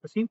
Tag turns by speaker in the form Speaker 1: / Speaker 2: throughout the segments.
Speaker 1: वसीम,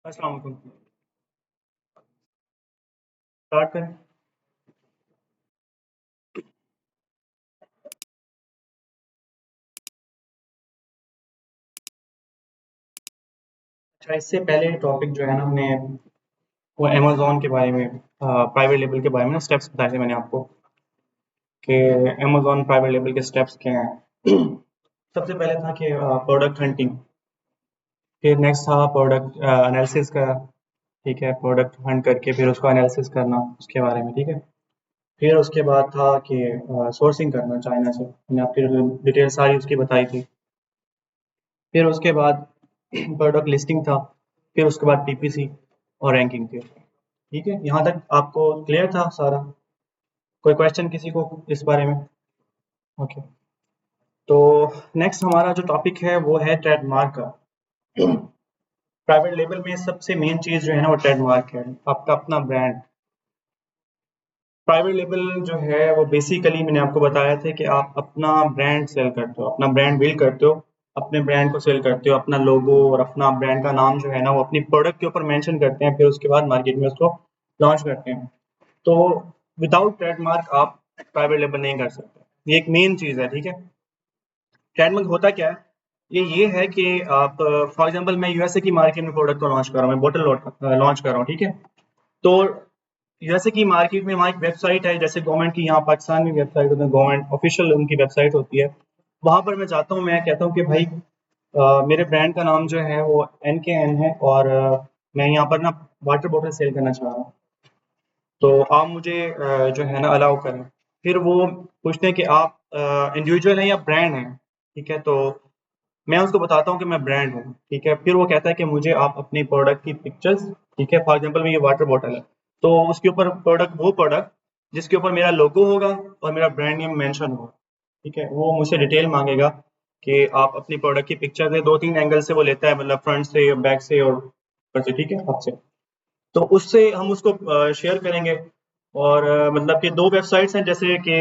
Speaker 1: अस्सलाम वालेकुम। स्टार्ट करें। अच्छा, इससे पहले टॉपिक जो है ना, हमने वो अमेज़न के बारे में, प्राइवेट लेबल के बारे में स्टेप्स बताए थे मैंने आपको कि अमेज़न प्राइवेट लेबल के स्टेप्स क्या हैं। सबसे पहले था कि प्रोडक्ट हंटिंग, फिर नेक्स्ट था प्रोडक्ट एनालिसिस का। ठीक है, प्रोडक्ट हंट करके फिर उसको एनालिसिस करना उसके बारे में। ठीक है, फिर उसके बाद था कि सोर्सिंग करना चाइना से, मैंने आपकी डिटेल सारी उसकी बताई थी। फिर उसके बाद प्रोडक्ट लिस्टिंग था, फिर उसके बाद पीपीसी और रैंकिंग थी। ठीक है, यहाँ तक आपको क्लियर था सारा? कोई क्वेश्चन किसी को इस बारे में? ओके, तो नेक्स्ट हमारा जो टॉपिक है वो है ट्रेडमार्क का। प्राइवेट लेबल में सबसे मेन चीज़ जो है ना वो ट्रेडमार्क है, आपका अपना ब्रांड। प्राइवेट लेबल जो है वो बेसिकली मैंने आपको बताया था कि आप अपना ब्रांड सेल करते हो, अपना ब्रांड बिल्ड करते हो, अपने ब्रांड को सेल करते हो, अपना लोगो और अपना ब्रांड का नाम जो है ना वो अपनी प्रोडक्ट के ऊपर मेंशन करते हैं, फिर उसके बाद मार्केट में उसको लॉन्च करते हैं। तो विदाउट ट्रेडमार्क आप प्राइवेट लेबल नहीं कर सकते, ये एक मेन चीज़ है। ठीक है, ट्रेडमार्क होता क्या है? ये है कि आप, फॉर एग्जांपल मैं यूएसए की मार्केट में प्रोडक्ट को लॉन्च कर रहा हूँ, मैं बोतल लॉन्च कर रहा हूँ। ठीक है, तो यूएसए की मार्केट में वहाँ एक वेबसाइट है, जैसे गवर्नमेंट की यहाँ पाकिस्तान में वेबसाइट होती है, गवर्नमेंट ऑफिशियल उनकी वेबसाइट होती है। वहाँ पर मैं जाता हूँ, मैं कहता हूँ कि भाई मेरे ब्रांड का नाम जो है वो NKN है और मैं यहाँ पर ना वाटर बॉटल सेल करना चाह रहा हूँ, तो आप मुझे जो है ना अलाउ करें। फिर वो पूछते हैं कि आप इंडिविजुअल हैं या ब्रांड हैं। ठीक है, तो मैं उसको बताता हूँ कि मैं ब्रांड हूँ। ठीक है, फिर वो कहता है कि मुझे आप अपनी प्रोडक्ट की पिक्चर्स, ठीक है, फॉर एग्जांपल में ये वाटर बॉटल है, तो उसके ऊपर वो प्रोडक्ट जिसके ऊपर मेरा लोगो होगा और मेरा ब्रांड नेम मेंशन होगा। ठीक है, वो मुझसे डिटेल मांगेगा कि आप अपनी प्रोडक्ट की पिक्चर दे, 2-3 एंगल से वो लेता है, मतलब फ्रंट से, बैक से और ऊपर से। ठीक है, आपसे, तो उससे हम उसको शेयर करेंगे। और मतलब कि 2 वेबसाइट्स हैं, जैसे कि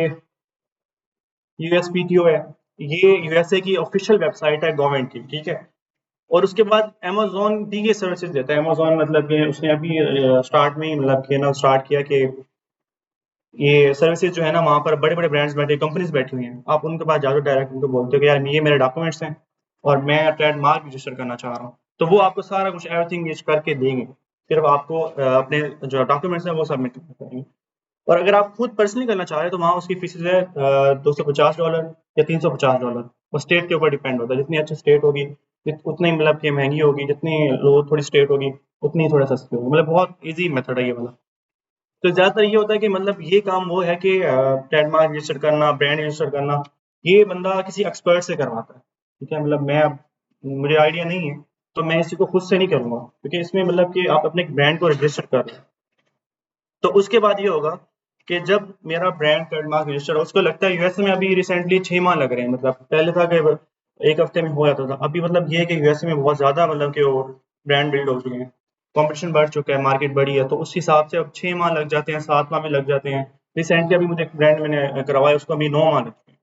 Speaker 1: यूएसपीटीओ है, ये यूएसए की ऑफिशियल वेबसाइट है गवर्नमेंट की। ठीक है, और उसके बाद अमेज़न भी ये सर्विसेज देता है। अमेज़न मतलब कि उसने अभी स्टार्ट में ही मतलब कि ना स्टार्ट किया कि ये सर्विसेज जो है ना वहाँ पर बड़े-बड़े ब्रांड्स बैठे, कंपनीज बैठी हुई हैं। आप उनके पास जाओ, डायरेक्ट उनको बोलते हो कि यार ये मेरे डॉक्यूमेंट्स हैं और मैं ट्रेडमार्क रजिस्टर करना चाह रहा हूँ, तो वो आपको सारा कुछ एवरीथिंग ये करके देंगे। सिर्फ आपको अपने जो डॉक्यूमेंट्स हैं वो सबमिट करने पड़ेंगे। और अगर आप खुद पर्सनली करना चाह रहे हैं तो वहाँ उसकी फीस है $250 या $350। वो स्टेट के ऊपर डिपेंड होता है, जितनी अच्छी स्टेट होगी उतनी मतलब कि महंगी होगी, जितनी लो थोड़ी स्टेट होगी उतनी थोड़ा सस्ती होगी। मतलब बहुत ईजी मेथड है ये वाला। तो ज़्यादातर ये होता है कि मतलब ये काम वो है कि ट्रेडमार्क रजिस्टर करना, ब्रांड रजिस्टर करना, ये बंदा किसी एक्सपर्ट से करवाता है। ठीक है, मतलब मैं अब, मुझे आइडिया नहीं है, तो मैं इसी को खुद से नहीं करूँगा, क्योंकि इसमें मतलब कि आप अपने ब्रांड को रजिस्टर कर रहे हैं। तो उसके बाद ये होगा कि जब मेरा ब्रांड ट्रेडमार्क रजिस्टर हो, उसको लगता है यूएसए में अभी रिसेंटली 6 माह लग रहे हैं, मतलब पहले था कि 1 हफ्ते में हो जाता था। अभी मतलब ये है कि यूएसए में बहुत ज़्यादा मतलब कि वो ब्रांड बिल्ड हो चुके हैं, कॉम्पिटिशन बढ़ चुका है, मार्केट बड़ी है, तो उस हिसाब से अब 6 माह लग जाते हैं, 7 माह भी लग जाते हैं। रिसेंटली अभी मुझे एक ब्रांड मैंने करवाया, उसको अभी 9 माह लगते हैं।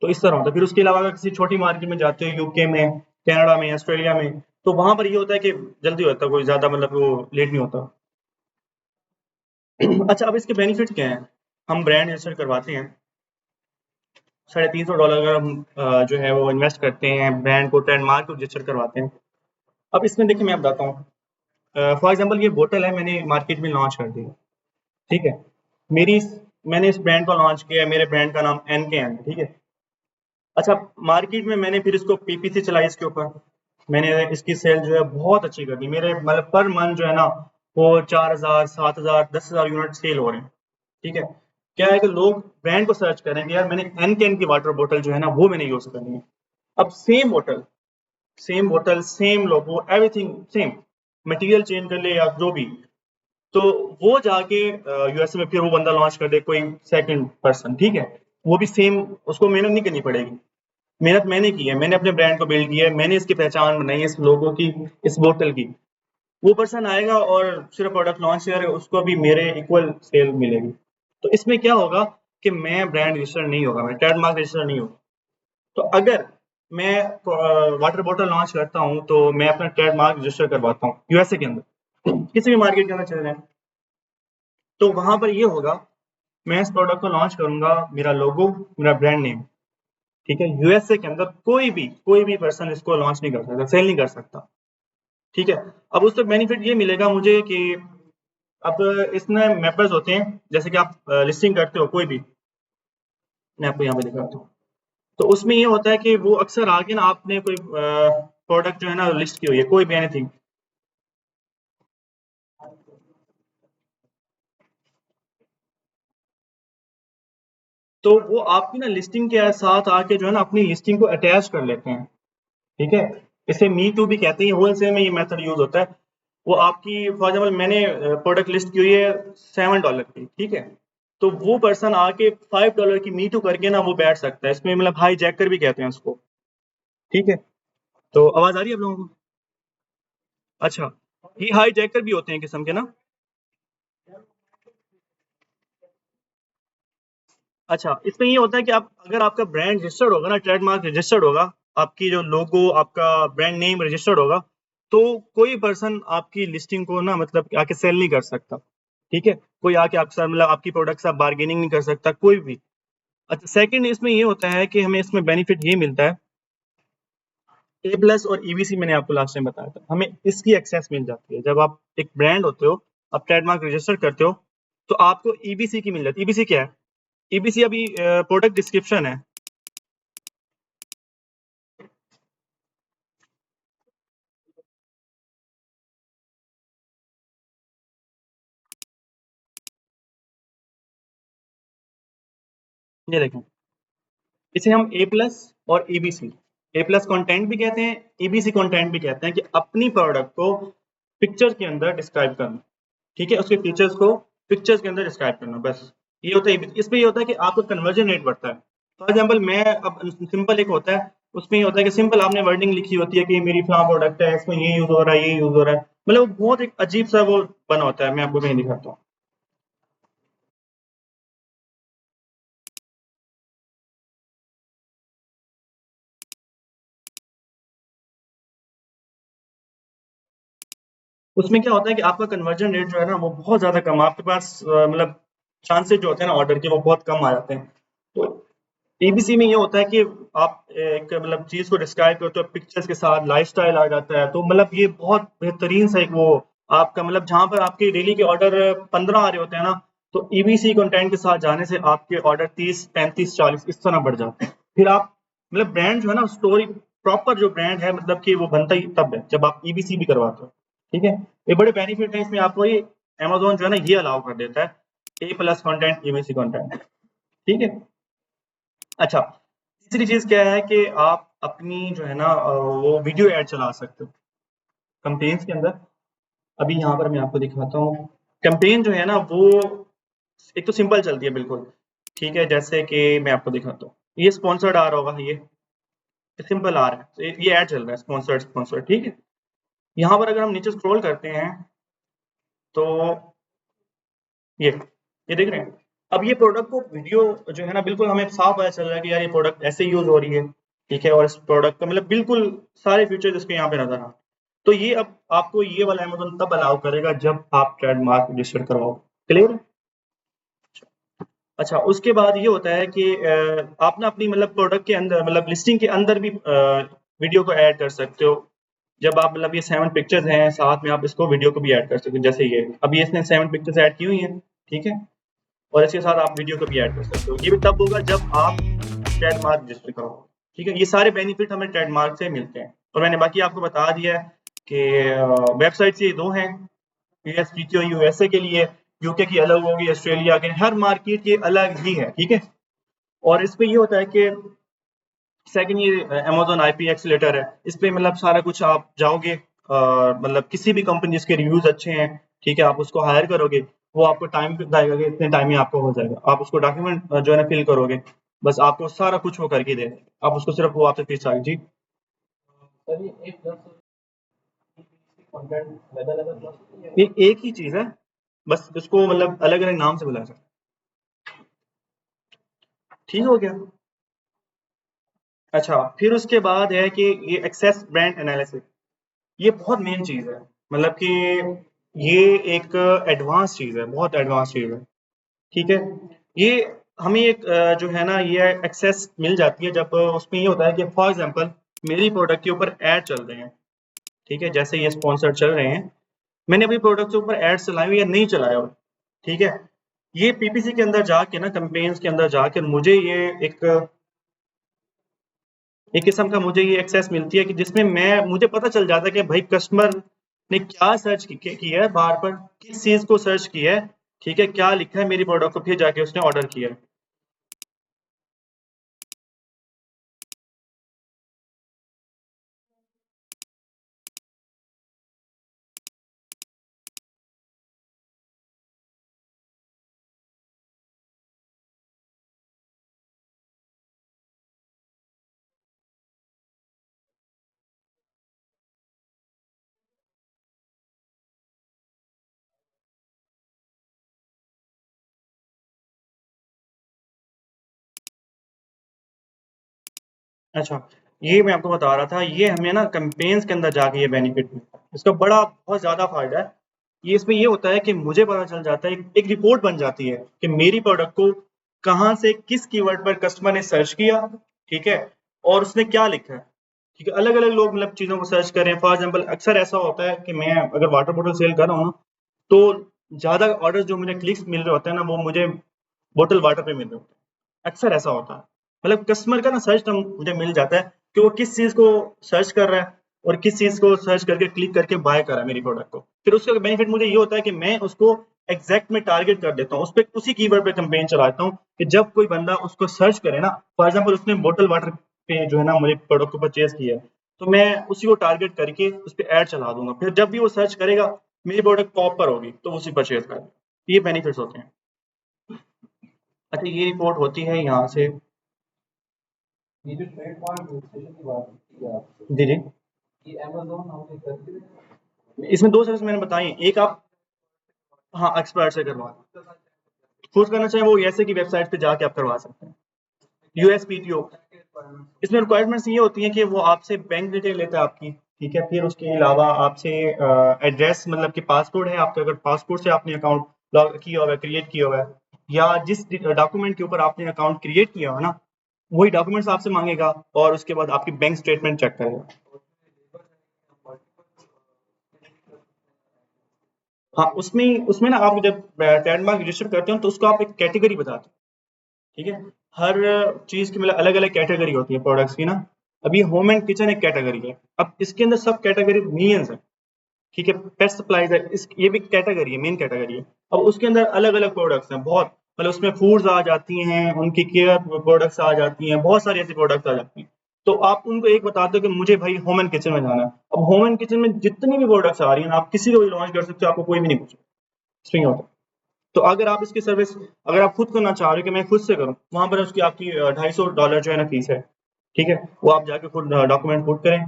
Speaker 1: तो इस तरह होता है। फिर उसके अलावा अगर किसी छोटी मार्केट में जाते हो, यूके में, कनाडा में, ऑस्ट्रेलिया में, तो वहाँ पर ये होता है कि जल्दी होता है, कोई ज़्यादा मतलब वो लेट नहीं होता। अच्छा, अब इसके बेनिफिट क्या हैं? हम ब्रांड रजिस्टर करवाते हैं, $350 अगर हम जो है वो इन्वेस्ट करते हैं, ब्रांड को ट्रेडमार्क को रजिस्टर करवाते हैं। अब इसमें देखिए मैं बताता हूँ, फॉर एग्जांपल ये बोतल है, मैंने मार्केट में लॉन्च कर दी। ठीक है, मेरी मैंने इस ब्रांड को लॉन्च किया, मेरे ब्रांड का नाम NKN है, ठीक है। अच्छा, मार्केट में मैंने फिर इसको PPC चलाई इसके ऊपर, मैंने इसकी सेल जो है बहुत अच्छी कर दी, मेरे मतलब पर मंथ जो है ना वो 4000 7000 10,000 यूनिट सेल हो रहे हैं, ठीक है। क्या है कि लोग ब्रांड को सर्च करें कि यार मैंने NKN की वाटर बोतल जो है ना वो मैंने यूज करनी है। अब सेम बोतल सेम लोगो एवरीथिंग सेम, मटेरियल चेंज कर ले या जो भी, तो वो जाके यूएसए में फिर वो बंदा लॉन्च कर दे, कोई सेकंड पर्सन, ठीक है। वो भी सेम, उसको मेहनत नहीं करनी पड़ेगी। मेहनत मैंने की है, मैंने अपने ब्रांड को बिल्ड किया है, मैंने इसकी पहचान बनाई है, इस लोगों की, इस बोतल की। वो पर्सन आएगा और सिर्फ प्रोडक्ट लॉन्च करेगा, उसको भी मेरे इक्वल सेल मिलेगी। तो इसमें क्या होगा कि मैं ब्रांड रजिस्टर नहीं होगा, मैं ट्रेडमार्क रजिस्टर नहीं होगा। तो अगर मैं वाटर बॉटल लॉन्च करता हूँ तो मैं अपना ट्रेडमार्क रजिस्टर करवाता हूँ यूएसए के अंदर, किसी भी मार्केट के अंदर चले जाएं, तो वहां पर ये होगा, मैं इस प्रोडक्ट को लॉन्च करूंगा, मेरा लोगो, मेरा ब्रांड नेम, ठीक है। यूएसए के अंदर कोई भी पर्सन इसको लॉन्च नहीं कर सकता, सेल नहीं कर सकता, ठीक है। अब उससे बेनिफिट ये मिलेगा मुझे कि अब इसमें मेंबर्स होते हैं, जैसे कि आप लिस्टिंग करते हो कोई भी, मैं आपको यहाँ पे दिखाता हूँ। तो उसमें ये होता है कि वो अक्सर आगे ना, आपने कोई प्रोडक्ट जो है ना लिस्ट की हुई है, कोई भी एनीथिंग, तो वो आपकी ना लिस्टिंग के साथ आके जो है ना अपनी लिस्टिंग को अटैच कर लेते हैं, ठीक है। इसे मी टू भी कहते हैं, होलसेल में ये मेथड यूज होता है। वो आपकी फॉर एग्जाम्पल मैंने प्रोडक्ट लिस्ट की हुई है $7 की, ठीक है। तो वो पर्सन आके $5 की मी टू करके ना वो बैठ सकता है इसमें, मतलब हाई जैकर भी कहते हैं उसको, ठीक है। तो आवाज आ रही है आप लोगों को? अच्छा, ये हाई जैकर भी होते हैं किस्म के ना। अच्छा, इसमें ये होता है कि आप अगर आपका ब्रांड रजिस्टर्ड होगा ना, ट्रेडमार्क रजिस्टर्ड होगा, आपकी जो लोगो, आपका ब्रांड नेम रजिस्टर्ड होगा, तो कोई पर्सन आपकी लिस्टिंग को ना मतलब आके सेल नहीं कर सकता, ठीक है। कोई आके आपके साथ मतलब आपकी प्रोडक्ट से बार्गेनिंग नहीं कर सकता, कोई भी। अच्छा, सेकंड इसमें ये होता है कि हमें इसमें बेनिफिट ये मिलता है, ए प्लस और ईबीसी मैंने आपको लास्ट टाइम बताया था, हमें इसकी एक्सेस मिल जाती है। जब आप एक ब्रांड होते हो, आप ट्रेडमार्क रजिस्टर करते हो, तो आपको ईबीसी की मिल जाती है। ईबीसी क्या है? ईबीसी अभी प्रोडक्ट डिस्क्रिप्शन है। ये देखें, इसे हम ए प्लस और ईबीसी, ए प्लस कंटेंट भी कहते हैं, ईबीसी कंटेंट भी कहते हैं, कि अपनी प्रोडक्ट को पिक्चर के अंदर डिस्क्राइब करना, ठीक है। उसके फीचर्स को पिक्चर्स के अंदर डिस्क्राइब करना, बस ये होता है। इसमें ये होता है कि आपका कन्वर्जन रेट बढ़ता है। फॉर एग्जाम्पल मैं अब सिंपल एक होता है, उसमें ये होता है कि सिंपल आपने वर्डिंग लिखी होती है कि मेरी फलां प्रोडक्ट है, इसमें ये यूज हो रहा है, ये यूज हो रहा है, मतलब वो बहुत एक अजीब सा वो बना होता है। मैं आपको कहीं दिखाता हूँ। उसमें क्या होता है कि आपका कन्वर्जन रेट जो है ना वो बहुत ज़्यादा कम, आपके पास मतलब चांसेस जो होते हैं ना ऑर्डर के, वो बहुत कम आ जाते हैं। तो एबीसी में ये होता है कि आप एक मतलब चीज़ को डिस्क्राइब करते हो पिक्चर्स के साथ, लाइफस्टाइल आ जाता है, तो मतलब ये बहुत बेहतरीन सा एक वो आपका मतलब, जहाँ पर आपके डेली के ऑर्डर 15 आ रहे होते हैं ना, तो ईबीसी कंटेंट के साथ जाने से आपके ऑर्डर 30 35 40 इस तरह बढ़ जाते हैं। फिर आप मतलब ब्रांड जो है ना, स्टोरी प्रॉपर जो ब्रांड है, मतलब कि वो बनता ही तब है जब आप ईबीसी भी करवाते हो, ठीक है। ये बड़े बेनिफिट है इसमें, आपको ये अमेज़न जो है ना ये अलाउ कर देता है, ए प्लस कंटेंट, ईबीसी कंटेंट, ठीक है। अच्छा, तीसरी चीज़ क्या है कि आप अपनी जो है ना वो वीडियो ऐड चला सकते हो कैंपेन्स के अंदर। अभी यहाँ पर मैं आपको दिखाता हूँ। कैंपेन जो है ना वो एक तो सिंपल चलती है बिल्कुल, ठीक है। जैसे कि मैं आपको दिखाता हूँ, ये स्पॉन्सर्ड आ रहा होगा, ये सिंपल आ रहा है, तो ये ऐड चल रहा है, स्पॉन्सर्ड स्पॉन्सर्ड, ठीक है। यहाँ पर अगर हम नीचे स्क्रॉल करते हैं तो ये देख रहे हैं। अब ये प्रोडक्ट को वीडियो जो है ना बिल्कुल हमें साफ पता चल रहा है कि यार ये प्रोडक्ट ऐसे यूज हो रही है, ठीक है। और इस प्रोडक्ट का मतलब बिल्कुल सारे फीचर्स इसके यहाँ पे नजर आ, तो ये अब आपको ये वाला अमेज़न तब अलाउ करेगा जब आप ट्रेडमार्क रजिस्टर करवाओ। क्लियर है? अच्छा, उसके बाद ये होता है कि आप ना अपनी मतलब प्रोडक्ट के अंदर मतलब लिस्टिंग के अंदर भी वीडियो को ऐड कर सकते हो। जब आप मतलब ये 7 पिक्चर्स हैं, साथ में आप इसको वीडियो को भी ऐड कर सकते हो। जैसे ये अभी इसने 7 पिक्चर्स ऐड की हुई हैं, ठीक है। और इसके साथ आप वीडियो को भी ऐड कर सकते हो। ये भी तब होगा जब आप ट्रेडमार्क रजिस्टर करो। ठीक है, ये सारे बेनिफिट हमें ट्रेडमार्क से मिलते हैं। और मैंने बाकी आपको बता दिया है कि वेबसाइट्स ये 2 हैं, यूएसपीटीओ यूएसए के लिए, यूके की अलग होगी, ऑस्ट्रेलिया के, हर मार्केट की अलग ही है। ठीक है, और इस पे ये होता है कि सेकंड ये अमेज़न आईपी एक्सेलेरेटर है। इस पे मतलब सारा कुछ आप जाओगे, मतलब किसी भी कंपनी जिसके रिव्यूज अच्छे हैं, ठीक है, आप उसको हायर करोगे, वो आपको टाइम बताएगा कि इतने टाइम में आपको हो जाएगा। आप उसको डॉक्यूमेंट जो है ना फिल करोगे, बस आपको सारा कुछ वो करके दे देगा। आप उसको सिर्फ वो आपसे फीस चाहिए। जी ये एक ही चीज है, बस इसको मतलब अलग अलग नाम से बुलाया जाता है। ठीक हो गया। अच्छा, फिर उसके बाद है कि ये एक्सेस ब्रांड एनालिसिस, ये बहुत मेन चीज है। मतलब कि ये एक एडवांस चीज है, बहुत एडवांस चीज है। ठीक है, ये हमें एक जो है ना ये एक्सेस मिल जाती है जब उसमें ये होता है कि फॉर एग्जांपल मेरी प्रोडक्ट के ऊपर ऐड चल रहे हैं। ठीक है, जैसे ये स्पॉन्सर चल रहे हैं, मैंने अपनी प्रोडक्ट के ऊपर ऐड चलाए हुए या नहीं चलाया हुआ। ठीक है, ये पीपीसी के अंदर जाके ना, कैंपेन्स के अंदर जाके मुझे ये एक किस्म का मुझे ये एक्सेस मिलती है कि जिसमें मैं मुझे पता चल जाता है कि भाई कस्टमर ने क्या सर्च किया है, बार पर किस चीज को सर्च किया है। ठीक है, क्या लिखा है मेरी प्रोडक्ट को, फिर जाके उसने ऑर्डर किया है। अच्छा, ये मैं आपको बता रहा था, ये हमें ना कैंपेन्स के अंदर जाके ये बेनिफिट मिलता है। इसका बड़ा बहुत ज़्यादा फ़ायदा है। ये इसमें ये होता है कि मुझे पता चल जाता है, एक रिपोर्ट बन जाती है कि मेरी प्रोडक्ट को कहाँ से किस कीवर्ड पर कस्टमर ने सर्च किया, ठीक है? और उसने क्या लिखा है, ठीक है? अलग-अलग लोग मतलब चीज़ों को सर्च कर रहे हैं। फॉर एग्ज़ाम्पल अक्सर ऐसा होता है कि मैं अगर वाटर बॉटल सेल कर रहा हूँ ना, तो ज़्यादा ऑर्डर जो मुझे क्लिक्स मिल रहे होते हैं ना, वो मुझे बॉटल वाटर पे मिल रहे होते हैं। अक्सर ऐसा होता है। मतलब कस्टमर का ना सर्च टर्म मुझे मिल जाता है कि वो किस चीज़ को सर्च कर रहा है और किस चीज़ को सर्च करके क्लिक करके बाय कर रहा है मेरी प्रोडक्ट को। फिर उसका बेनिफिट मुझे ये होता है कि मैं उसको एग्ज़ैक्ट में टारगेट कर देता हूँ। उस पे उसी कीवर्ड पे कैंपेन चलाता हूँ कि जब कोई बंदा उसको सर्च करे ना, फॉर एग्ज़ाम्पल उसने बॉटल वाटर पे जो है ना मेरे प्रोडक्ट को परचेज़ किया है, तो मैं उसी को टारगेट करके उस पे ऐड चला दूँगा। फिर जब भी वो सर्च करेगा, मेरी प्रोडक्ट टॉप पर होगी, तो वो उसे परचेज़ करेगा। ये बेनिफिट्स होते हैं। अच्छा, ये रिपोर्ट होती है यहाँ से। जी, जी। इसमें 2 सर्विस मैंने बताई हैं। एक आप हाँ, एक्सपर्ट से करवाएँ। खुद करना चाहें वो यूएसए की वेबसाइट पे जाके आप करवा सकते हैं। यूएसपीटीओ, इसमें रिक्वायरमेंट्स ये होती हैं कि वो आपसे बैंक डिटेल लेता है आपकी, ठीक है? फिर उसके अलावा आपसे एड्रेस, मतलब कि पासपोर्ट है आपका, अगर पासपोर्ट से आपने अकाउंट लॉग किया हुआ है, क्रिएट किया हुआ है, या जिस डॉक्यूमेंट के ऊपर आपने अकाउंट क्रिएट किया हो ना, वही डॉक्यूमेंट्स आपसे माँगेगा और उसके बाद आपकी बैंक स्टेटमेंट चेक करेगा। हाँ, उसमें उसमें ना आप जब ट्रेडमार्क रजिस्टर करते हो तो उसको आप एक कैटेगरी बताते हो, ठीक है? हर चीज़ की मतलब अलग-अलग कैटेगरी होती है प्रोडक्ट्स की ना। अभी होम एंड किचन एक कैटेगरी है। अब इसके अंदर सब कैटेगरी मिलियंस हैं, ठीक है? पेट सप्लाइज़ है, इस ये भी कैटेगरी है, मेन कैटेगरी है। अब उसके अंदर अलग-अलग प्रोडक्ट्स हैं बहुत, मतलब उसमें फूड्स आ जाती हैं, उनकी केयर प्रोडक्ट्स आ जाती हैं, बहुत सारी ऐसी प्रोडक्ट्स आ जाती हैं। तो आप उनको एक बताते हो कि मुझे भाई होम एंड किचन में जाना है। अब होम एंड किचन में जितनी भी प्रोडक्ट्स आ रही हैं, आप किसी को भी लॉन्च कर सकते हो, आपको कोई भी नहीं पूछेगा। इसमें ये होता है। तो अगर आप इसकी सर्विस अगर आप खुद करना चाह रहे हो कि मैं खुद से करूँ, वहाँ पर उसकी आपकी $250 जो है ना फीस है, ठीक है? वो आप जाके खुद डॉक्यूमेंट पुट करें।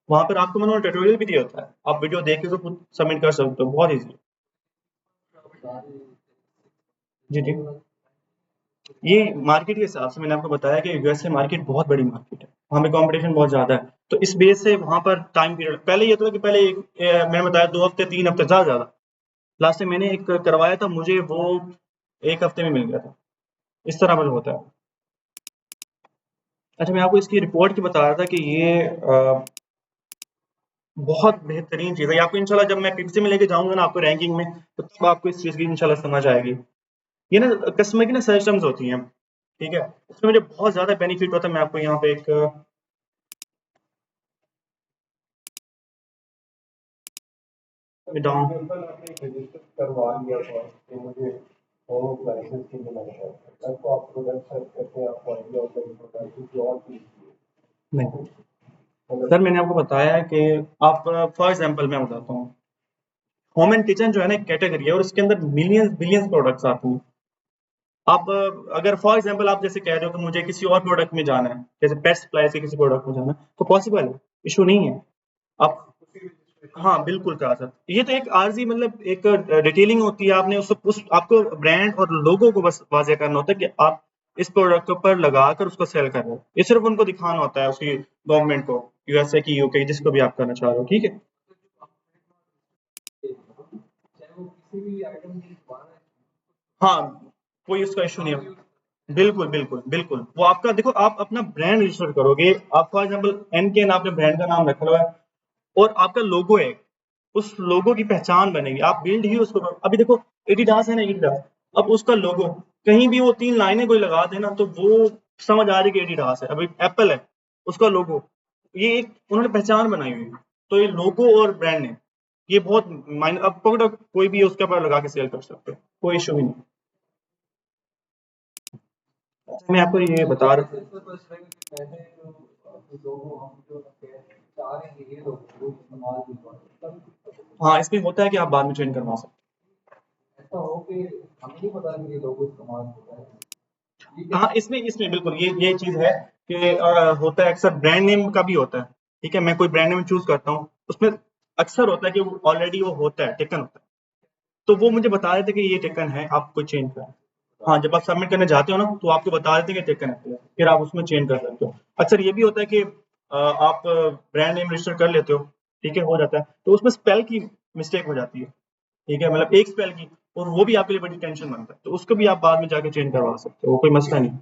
Speaker 1: वहाँ पर आपको मैंने ट्यूटोरियल भी दिया होता है। आप वीडियो देख के उसको खुद सबमिट कर सकते हो, बहुत ईज़ी है। जी, जी। ये मार्केट के हिसाब से मैंने आपको बताया कि यूएसए मार्केट बहुत बड़ी मार्केट है। वहाँ पे कॉम्पिटिशन बहुत ज़्यादा है। तो इस बेस से वहाँ पर टाइम पीरियड पहले ये था कि पहले मैंने बताया 2 हफ्ते, 3 हफ्ते ज़्यादा से ज़्यादा। लास्ट टाइम मैंने एक करवाया था, मुझे वो 1 हफ्ते में मिल गया था। इस तरह मतलब होता है। अच्छा, मैं आपको इसकी रिपोर्ट की बता रहा था कि ये बहुत बेहतरीन चीज़ है। ये आपको इंशाल्लाह जब मैं पीपीसी में लेके जाऊँगा ना आपको रैंकिंग में, तो तब आपको इस चीज़ की इंशाल्लाह समझ आएगी। ये ना कस्टमर की ना सर्च टर्म्स होती हैं, ठीक है, उसमें मुझे बहुत ज़्यादा बेनिफिट होता है। मैं आपको यहाँ पे एक डाउन
Speaker 2: आपने रजिस्टर करवा लिया था कि मुझे होम लाइसेंस के लिए लगता है, तब तो आप प्रोडक्ट सर्च करते हैं, आपको आइडिया होता है कि प्रोडक्ट की और चीज़
Speaker 1: नहीं
Speaker 2: मतलब
Speaker 1: सर, मैंने आपको बताया है कि आप फॉर एग्जांपल मैं बताता हूँ, होम एंड किचन जो है ना एक कैटेगरी है और इसके अंदर मिलियंस बिलियंस प्रोडक्ट्स आते हैं। आप अगर फॉर एग्जांपल आप जैसे कह रहे हो कि मुझे किसी और प्रोडक्ट में जाना है, जैसे पेट सप्लाई से किसी प्रोडक्ट में जाना है, तो पॉसिबल है, इशू नहीं है। आप हाँ, बिल्कुल कहा सर। ये तो एक आर्ज़ी मतलब एक डिटेलिंग होती है, आपने उस आपको ब्रांड और लोगो को बस वाज़ेह करना होता है कि आप इस प्रोडक्ट के ऊपर लगाकर उसको सेल कर रहे हो। ये सिर्फ़ उनको दिखाना होता है उसकी गवर्नमेंट को, यूएसए की, यूके की, जिसको भी आप करना चाह रहे हो, ठीक है? हाँ, कोई उसका इश्यू नहीं है। बिल्कुल, बिल्कुल, बिल्कुल। वो आपका देखो, आप अपना ब्रांड रजिस्टर करोगे, आप फॉर एग्ज़ाम्पल एनकेन आपने ब्रांड का नाम रखा हुआ है और आपका लोगो है, उस लोगो की पहचान बनेगी। आप बिल्ड ही उसको करो। अभी देखो एडिडास है ना, एडिडास, अब उसका लोगो कहीं भी वो 3 लाइनें कोई लगा दे ना, तो वो समझ आ रही है कि एडिडास है। अभी एप्पल है, उसका लोगो, ये एक उन्होंने पहचान बनाई हुई है। तो ये लोगो और ब्रांड नेम, ये बहुत मायने, अब पकड़ो कोई भी उसके ऊपर लगा के सेल कर सकते हो, कोई इश्यू भी नहीं। अच्छा, मैं आपको ये बता रहा हाँ, इसमें होता है कि आप बाद में चेंज करवा सकते
Speaker 2: ऐसा हो कि हमें नहीं पता कि ये लोगो इस्तेमाल होता है।
Speaker 1: हो। हाँ, इसमें इसमें बिल्कुल ये चीज़ है कि होता है अक्सर ब्रांड नेम का भी होता है, ठीक है? मैं कोई ब्रांड नेम चूज़ करता हूँ, उसमें अक्सर होता है कि वो ऑलरेडी वो होता है, टेकन होता है। तो वो मुझे बता देते हैं कि ये टेकन है, आप कोई चेंज करें। हाँ, जब आप सबमिट करने जाते हो ना, तो आपको बता देते हैं कि टेकन है, फिर आप उसमें चेंज कर सकते हो। अक्सर ये भी होता है कि आप ब्रांड नेम रजिस्टर कर लेते हो, ठीक है, हो जाता है, तो उसमें स्पेल की मिस्टेक हो जाती है, ठीक है, मतलब एक स्पेल की, और वो भी आपके लिए बड़ी टेंशन बनता है, तो उसको भी आप बाद में जाके चेंज करवा सकते हो, वो कोई मसला नहीं।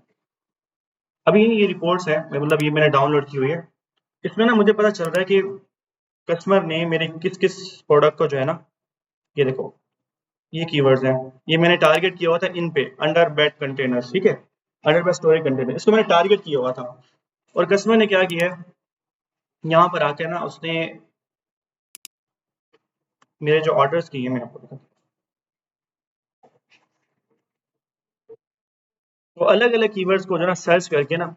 Speaker 1: अभी ये रिपोर्ट्स है, मतलब ये मैंने डाउनलोड की हुई है, इसमें ना मुझे पता चल रहा है कि कस्टमर ने मेरे किस किस प्रोडक्ट को जो है ना, ये देखो, ये कीवर्ड्स हैं, ये मैंने टारगेट किया हुआ था इन पे, अंडर बेड कंटेनर्स, ठीक है, अंडर बेड स्टोरेज कंटेनर, इसको मैंने टारगेट किया हुआ था। और कस्टमर ने क्या किया है, यहाँ पर आकर ना उसने मेरे जो ऑर्डर्स किए हैं, मैं आपको बताता हूँ, वो अलग अलग कीवर्ड्स को जो है ना सर्च करके ना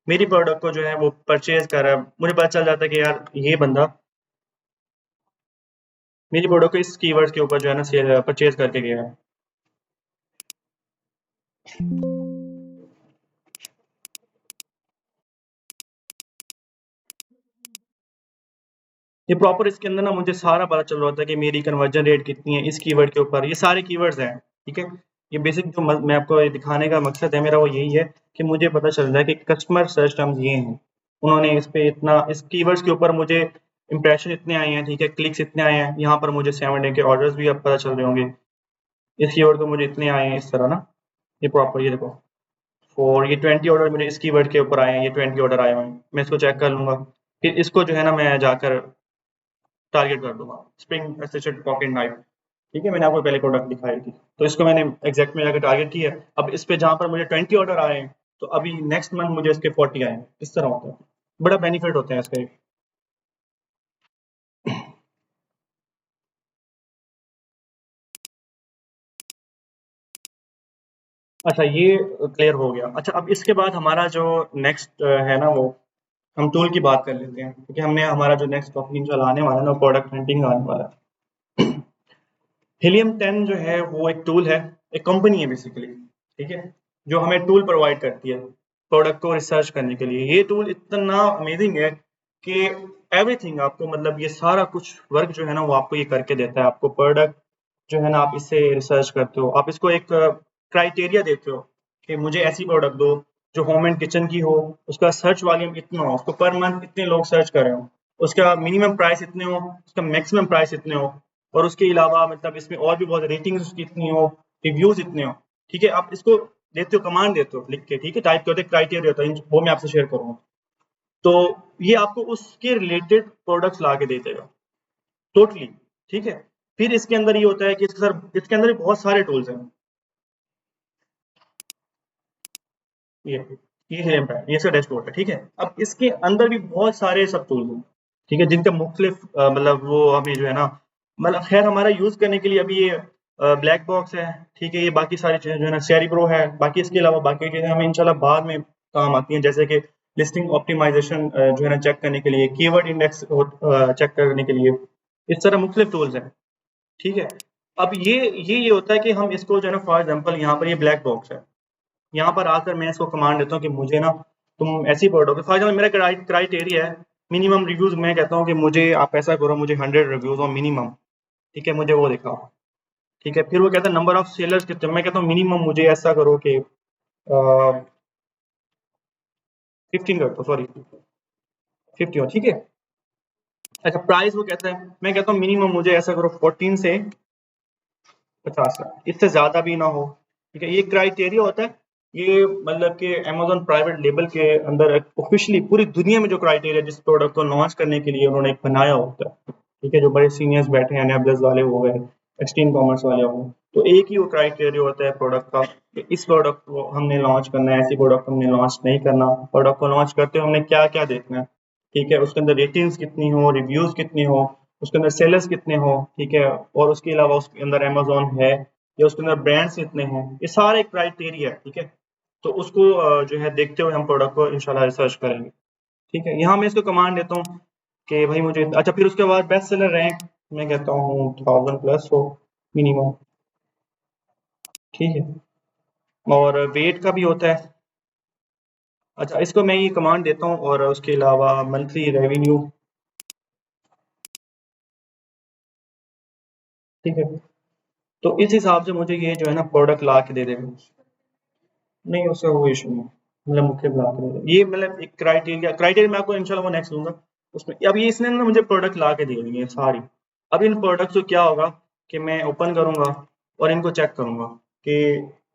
Speaker 1: मेरी प्रोडक्ट को जो है वो परचेज कर रहा है। मुझे पता चल जाता है कि यार ये बंदा मेरी प्रोडक्ट को इस कीवर्ड्स के ऊपर जो है ना परचेज करके गया है। ये प्रॉपर इसके अंदर ना मुझे सारा पता चल रहा होता है कि मेरी कन्वर्जन रेट कितनी है इस कीवर्ड के ऊपर, ये सारे कीवर्ड्स हैं, ठीक है। ये बेसिक जो मैं आपको ये दिखाने का मकसद है मेरा वो यही है कि मुझे पता चल रहा है कि कस्टमर सर्च टर्म्स ये हैं, उन्होंने इस पे इतना, इस कीवर्ड्स के ऊपर मुझे इंप्रेशन इतने आए हैं, ठीक है, क्लिक्स इतने आए हैं, यहाँ पर मुझे 7 डे के ऑर्डर्स भी अब पता चल रहे होंगे, इस कीवर्ड को मुझे इतने आए हैं, इस तरह ना, ये प्रॉपर ये देखो, और ये 20 ऑर्डर मेरे इस कीवर्ड के ऊपर आए हैं, ये 20 ऑर्डर आए हुए हैं, मैं इसको चेक कर लूंगा, फिर इसको जो है ना मैं जाकर टारगेट कर दूंगा, स्प्रिंग एसोसिएटेड पॉकेट नाइफ, ठीक है, मैंने आपको पहले प्रोडक्ट दिखाई थी, तो इसको मैंने एग्जैक्ट में जाकर टारगेट किया है। अब इस पे जहाँ पर मुझे 20 ऑर्डर आए हैं, तो अभी नेक्स्ट मंथ मुझे इसके 40 आए हैं, इस तरह होता है, बड़ा बेनिफिट होता है इसका एक। अच्छा, ये क्लियर हो गया। अच्छा, अब इसके बाद हमारा जो नेक्स्ट है ना, वो हम टूल की बात कर लेते हैं, क्योंकि हमने हमारा जो नेक्स्ट टॉपिक इंशाल्लाह आने वाला है ना, प्रोडक्ट हंटिंग आने वाला है। हीलियम 10 जो है वो एक टूल है, एक कंपनी है बेसिकली, ठीक है, जो हमें टूल प्रोवाइड करती है प्रोडक्ट को रिसर्च करने के लिए। ये टूल इतना अमेजिंग है कि एवरीथिंग आपको, मतलब ये सारा कुछ वर्क जो है ना वो आपको ये करके देता है। आपको प्रोडक्ट जो है ना, आप इससे रिसर्च करते हो, आप इसको एक क्राइटेरिया देते हो कि मुझे ऐसी प्रोडक्ट दो जो होम एंड किचन की हो, उसका सर्च वॉल्यूम इतना हो, उसको पर मंथ इतने लोग सर्च कर रहे हो, उसका मिनिमम प्राइस इतने हो, उसका मैक्सिमम प्राइस इतने हो, और उसके अलावा मतलब इसमें और भी बहुत रेटिंग्स उसकी इतनी हो, रिव्यूज इतने हो, ठीक है। आप इसको देते हो, कमांड देते हो लिख के, ठीक है, टाइप करते क्राइटेरिया होता है, वो मैं आपसे शेयर करूंगा। तो ये आपको उसके रिलेटेड प्रोडक्ट्स ला के दे देगा टोटली, ठीक है। फिर इसके अंदर ये होता है कि इसके अंदर भी बहुत सारे टूल्स हैं, ये ये है इम्पैक्ट, ये इसका डैशबोर्ड है, ठीक है। अब इसके अंदर भी बहुत सारे सब टूल्स हैं, ठीक है, जिनका मुख्तलिफ मतलब वो हमें जो है ना, मतलब खैर हमारा यूज करने के लिए अभी ये ब्लैक बॉक्स है, ठीक है, ये बाकी सारी चीजें जो है ना सेरिब्रो है, बाकी इसके अलावा बाकी चीजें हमें इंशाल्लाह बाद में काम आती हैं, जैसे कि लिस्टिंग ऑप्टिमाइजेशन जो है ना चेक करने के लिए, कीवर्ड इंडेक्स चेक करने के लिए, इस तरह मुख्तलिफ टूल्स हैं, ठीक है। अब ये होता है कि हम इसको जो है ना, फॉर एग्जांपल यहाँ पर ये ब्लैक बॉक्स है, यहाँ पर आकर मैं इसको कमांड देता हूँ कि मुझे ना तुम ऐसी प्रोडक्ट, फॉर एग्जाम्पल मेरा क्राइटेरिया है मिनिमम रिव्यूज, मैं कहता हूँ कि मुझे आप ऐसा करो, मुझे 100 रिव्यूज हो मिनिमम, ठीक है, मुझे वो दिखाओ, ठीक है। फिर वो कहता है नंबर ऑफ सेलर्स कितने, मैं कहता हूँ मिनिमम मुझे ऐसा करो कि 15 कर दो, सॉरी 50 हो, ठीक है। अच्छा प्राइस वो कहता है, मैं कहता हूँ मिनिमम मुझे ऐसा करो 14 से 50 तक, इससे ज्यादा भी ना हो, ठीक है। ये क्राइटेरिया होता है, ये मतलब कि अमेज़न प्राइवेट लेबल के अंदर ऑफिशियली पूरी दुनिया में जो क्राइटेरिया जिस प्रोडक्ट को लॉन्च करने के लिए उन्होंने एक बनाया होता है, ठीक है, जो बड़े सीनियर्स बैठे हैं, एनेबलर्स वाले हो गए, एक्सट्रीम कॉमर्स वाले हो गए, तो एक ही वो क्राइटेरिया होता है प्रोडक्ट का कि इस प्रोडक्ट को हमने लॉन्च करना है, ऐसी प्रोडक्ट हमने लॉन्च नहीं करना। प्रोडक्ट को लॉन्च करते हुए हमने क्या क्या देखना है, ठीक है, उसके अंदर रेटिंग्स कितनी हो, रिव्यूज कितनी हो, उसके अंदर सेलर्स कितने हो, ठीक है, और उसके अलावा उसके अंदर अमेज़न है या उसके अंदर ब्रांड्स कितने हैं, ये सारे क्राइटेरिया है, ठीक है। तो उसको जो है देखते हुए हम प्रोडक्ट को इंशाल्लाह रिसर्च करेंगे, ठीक है। यहाँ मैं इसको कमांड देता हूँ कि भाई मुझे, अच्छा फिर उसके बाद बेस्ट सेलर रैंक मैं कहता हूँ 1000 प्लस हो मिनिमम, ठीक है, और वेट का भी होता है। अच्छा इसको मैं ये कमांड देता हूँ, और उसके अलावा मंथली रेवेन्यू, ठीक है। तो इस हिसाब से मुझे ये जो है ना प्रोडक्ट ला के दे देगा, नहीं उसका वो इशू नहीं, मतलब मुख्य ब्लॉक है ये, मतलब एक क्राइटेरिया मैं आपको इंशाल्लाह वो नेक्स्ट दूंगा उसमें। अब ये इसने ना मुझे प्रोडक्ट ला के दे दी है सारी। अब इन प्रोडक्ट को क्या होगा कि मैं ओपन करूंगा और इनको चेक करूंगा कि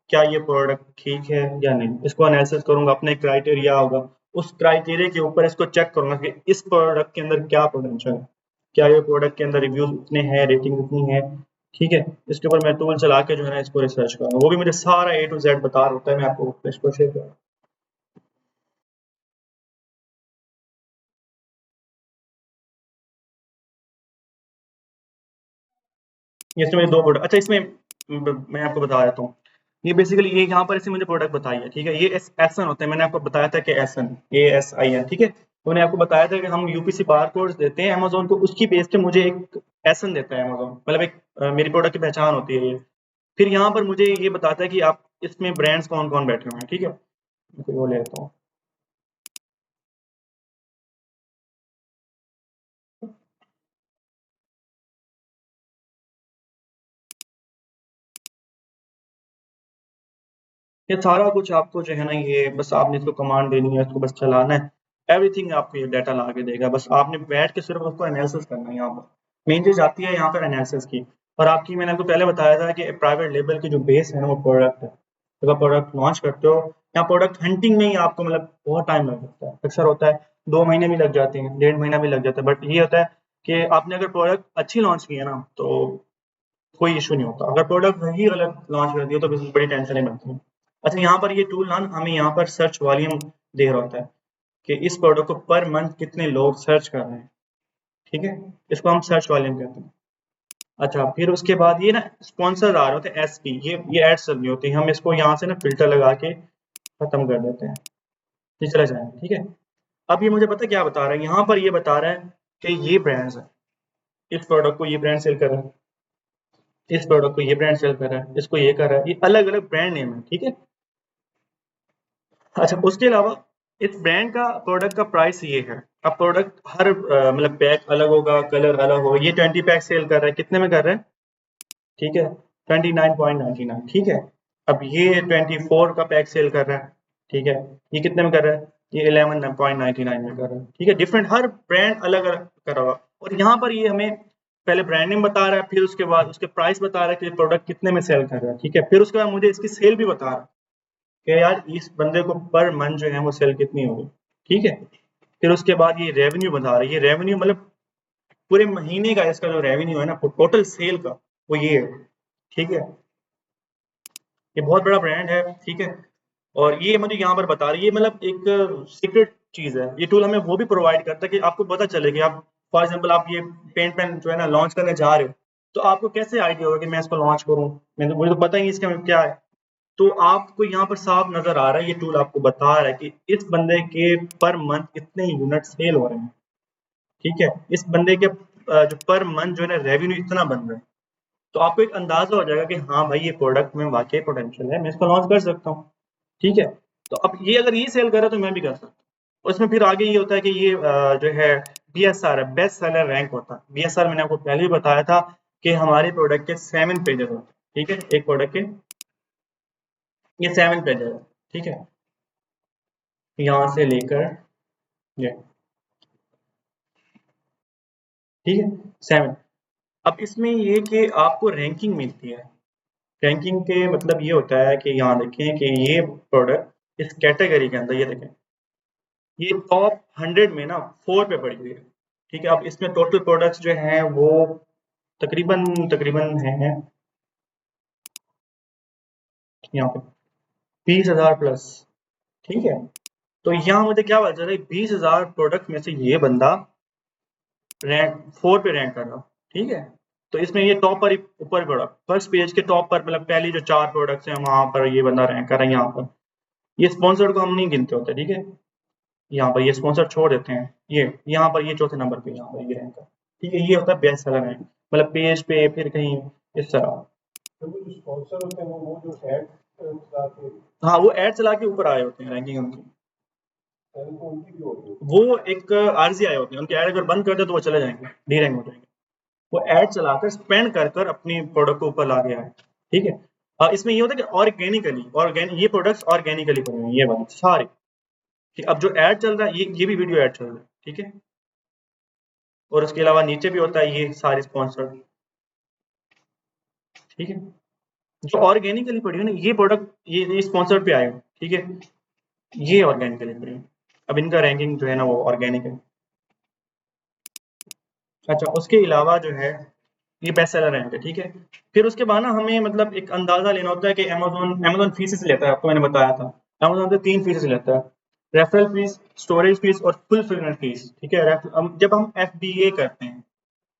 Speaker 1: क्या ये प्रोडक्ट ठीक है या नहीं, इसको एनालिसिस करूंगा, अपने क्राइटेरिया होगा, उस क्राइटेरिया के ऊपर इसको चेक करूंगा कि इस प्रोडक्ट के अंदर क्या पोटेंशियल है, क्या ये प्रोडक्ट के अंदर रिव्यूज इतने हैं, रेटिंग इतनी है, ठीक है। इसके ऊपर मैं टूल चला के जो है ना इसको रिसर्च करूंगा, वो भी मुझे सारा ए टू जेड बता रहा होता है, मैं आपको इसको शेयर करूँ। ये इसमें दो प्रोडक्ट, अच्छा इसमें मैं आपको बता देता हूँ, ये बेसिकली ये यहाँ पर इसने मुझे प्रोडक्ट बताई है, ठीक है, ये एसन होते हैं, मैंने आपको बताया था कि एसन ASIN, ठीक है, तो मैंने आपको बताया था कि हम यूपीसी बार कोड्स देते हैं अमेजोन को, उसकी बेस पे मुझे एक एसन देता है अमेजोन, मतलब एक मेरी प्रोडक्ट की पहचान होती है ये। फिर यहाँ पर मुझे ये बताता है कि आप इसमें ब्रांड्स कौन कौन बैठे हुए हैं, ठीक है, मैं वो ले लेता हूँ। ये सारा कुछ आपको जो है ना, ये बस आपने इसको कमांड देनी है, इसको बस चलाना है, एवरीथिंग आपको ये डाटा ला के देगा, बस आपने बैठ के सिर्फ उसको एनालिसिस करना है। यहाँ पर मेन चीज आती है यहाँ पर एनालिसिस की, और आपकी मैंने आपको पहले बताया था कि प्राइवेट लेबल की जो बेस है ना वो प्रोडक्ट है, जब आप प्रोडक्ट लॉन्च करते हो या प्रोडक्ट हंटिंग में ही आपको मतलब बहुत टाइम लग सकता है, अक्सर होता है 2 महीने भी लग जाते हैं, 1.5 महीना भी लग जाता है, बट ये होता है कि आपने अगर प्रोडक्ट अच्छी लॉन्च की है ना तो कोई इशू नहीं होता, अगर प्रोडक्ट वही गलत लॉन्च कर दिया तो बड़ी टेंशन बनती है। अच्छा यहाँ पर ये टूल ना हमें यहाँ पर सर्च वॉल्यूम दे रहा होता है कि इस प्रोडक्ट को पर मंथ कितने लोग सर्च कर रहे हैं, ठीक है, इसको हम सर्च वॉल्यूम कहते हैं। अच्छा फिर उसके बाद ये ना स्पॉन्सर आ रहे होते हैं SP, ये एड्स चल रही होती है, हम इसको यहाँ से ना फिल्टर लगा के खत्म कर देते हैं, ये चला जाएगा, ठीक है। अब ये मुझे पता क्या बता रहा है, यहाँ पर ये बता रहा है कि ये ब्रांड्स है, इस प्रोडक्ट को ये ब्रांड सेल कर रहा है, इस प्रोडक्ट को ये ब्रांड सेल कर रहा है, इसको ये कर रहा है, ये अलग अलग ब्रांड नेम है, ठीक है। अच्छा उसके अलावा इस ब्रांड का प्रोडक्ट का प्राइस ये है। अब प्रोडक्ट हर मतलब पैक अलग होगा, कलर अलग होगा, ये 20 पैक सेल कर रहा है, कितने में कर रहा है, ठीक है, 29.99, ठीक है। अब ये 24 का पैक सेल कर रहा है, ठीक है, ये कितने में कर रहा है, ये 11.99 में कर रहा है, ठीक है। डिफरेंट हर ब्रांड अलग अलग कर रहा होगा, और यहाँ पर ये हमें पहले ब्रांड नेम बता रहा है, फिर उसके बाद उसके प्राइस बता रहा है कि प्रोडक्ट कितने में सेल कर रहा है, ठीक है, फिर उसके बाद मुझे इसकी सेल भी बता रहा है कि यार इस बंदे को पर मंथ जो है वो सेल कितनी होगी, ठीक है। फिर उसके बाद ये रेवेन्यू बता रही है, रेवेन्यू मतलब पूरे महीने का इसका जो रेवेन्यू है ना टोटल सेल का, वो ये है, ठीक है। ये बहुत बड़ा ब्रांड है, ठीक है। और ये मुझे यहाँ पर बता रही है, मतलब एक सीक्रेट चीज है। ये टूल हमें वो भी प्रोवाइड करता है कि आपको पता चले कि आप फॉर एग्जांपल आप ये पेंट पेन जो है ना लॉन्च करने जा रहे हो, तो आपको कैसे आइडिया होगा कि मैं इसको लॉन्च करूँ, मुझे तो पता ही नहीं इसका क्या है। तो आपको यहाँ पर साफ नजर आ रहा है, ये टूल आपको बता रहा है कि इस बंदे के पर मंथ इतने यूनिट सेल हो रहे हैं, ठीक है, इस बंदे के जो पर मंथ जो है ना रेवेन्यू इतना बन रहा है। तो आपको एक अंदाजा हो जाएगा कि हाँ भाई ये प्रोडक्ट में वाकई पोटेंशियल है, मैं इसको लॉन्च कर सकता हूँ, ठीक है। तो अब ये अगर ये सेल करे तो मैं भी कर सकता हूँ। उसमें फिर आगे ये होता है कि ये जो है BSR है, बेस्ट सेलर रैंक होता है। BSR मैंने आपको पहले भी बताया था कि हमारे प्रोडक्ट के 7 पेजेस होते हैं, ठीक है, एक प्रोडक्ट के ये 7 पेजेस है, ठीक है, यहाँ से लेकर ये, ठीक है, 7। अब इसमें ये कि आपको रैंकिंग मिलती है। रैंकिंग के मतलब ये होता है कि यहाँ देखें कि ये प्रोडक्ट इस कैटेगरी के अंदर, ये देखें ये टॉप 100 में ना 4 पे पड़ी हुई है, ठीक है। अब इसमें टोटल प्रोडक्ट्स जो हैं वो तकरीबन तकरीबन हैं यहाँ पे 20,000 प्लस, ठीक है। तो यहाँ मुझे क्या पता चल रहा है, 20,000 प्रोडक्ट में से ये बंदा रैंक 4 पे रैंक कर रहा, ठीक है। तो इसमें ये टॉप पर ऊपर पड़ा, फर्स्ट पेज के टॉप पर, मतलब पहली जो 4 प्रोडक्ट्स हैं वहां पर ये बंदा रैंक कर रहा है। यहाँ पर ये स्पॉन्सर्ड को हम नहीं गिनते होते, ठीक है, यहाँ पर ये स्पॉन्सर छोड़ देते हैं। ये यहाँ पर ये चौथे नंबर पे यहाँ पर ये रैंक है, ठीक है। ये होता है बेस्ट सेलर रैंक, मतलब पेज पे फिर कहीं इस तरह।
Speaker 2: तो वो जो स्पॉन्सर होते हैं वो जो एड चला के
Speaker 1: हाँ, वो एड चला के ऊपर आए होते हैं रैंकिंग उनकी,
Speaker 2: तो उनकी भी होती है।
Speaker 1: वो एक आरजी आए होते हैं, उनके एड अगर बंद कर दे तो वो चले जाएंगे, डी रैंक हो जाएंगे। वो एड चलाकर स्पेंड कर कर अपनी प्रोडक्ट को ऊपर ला के आए, ठीक है। इसमें ये होता है कि ऑर्गेनिकली ये प्रोडक्ट्स ऑर्गेनिकली बने हुए हैं, ये वाले सारे, ठीक। अब जो एड चल रहा है ये भी वीडियो एड चल रहा है, ठीक है। और उसके अलावा नीचे भी होता है ये सारे स्पॉन्सर्ड, ठीक है। जो ऑर्गेनिकली पड़ी है ना ये प्रोडक्ट, ये स्पॉन्सर्ड पे आए हो, ठीक है, ये ऑर्गेनिकली पड़ी है। अब इनका रैंकिंग जो है ना वो ऑर्गेनिक है। अच्छा, उसके अलावा जो है ये बेस्ट सेलर रैंक है, ठीक है। फिर उसके बाद ना हमें मतलब एक अंदाजा लेना होता है कि अमेजोन फीसेस लेता है, आपको मैंने बताया था। अमेजोन से 3 फीसेस लेता है, रेफरल फीस, स्टोरेज फीस और फुलफिलमेंट फीस, ठीक है। जब हम FBA करते हैं,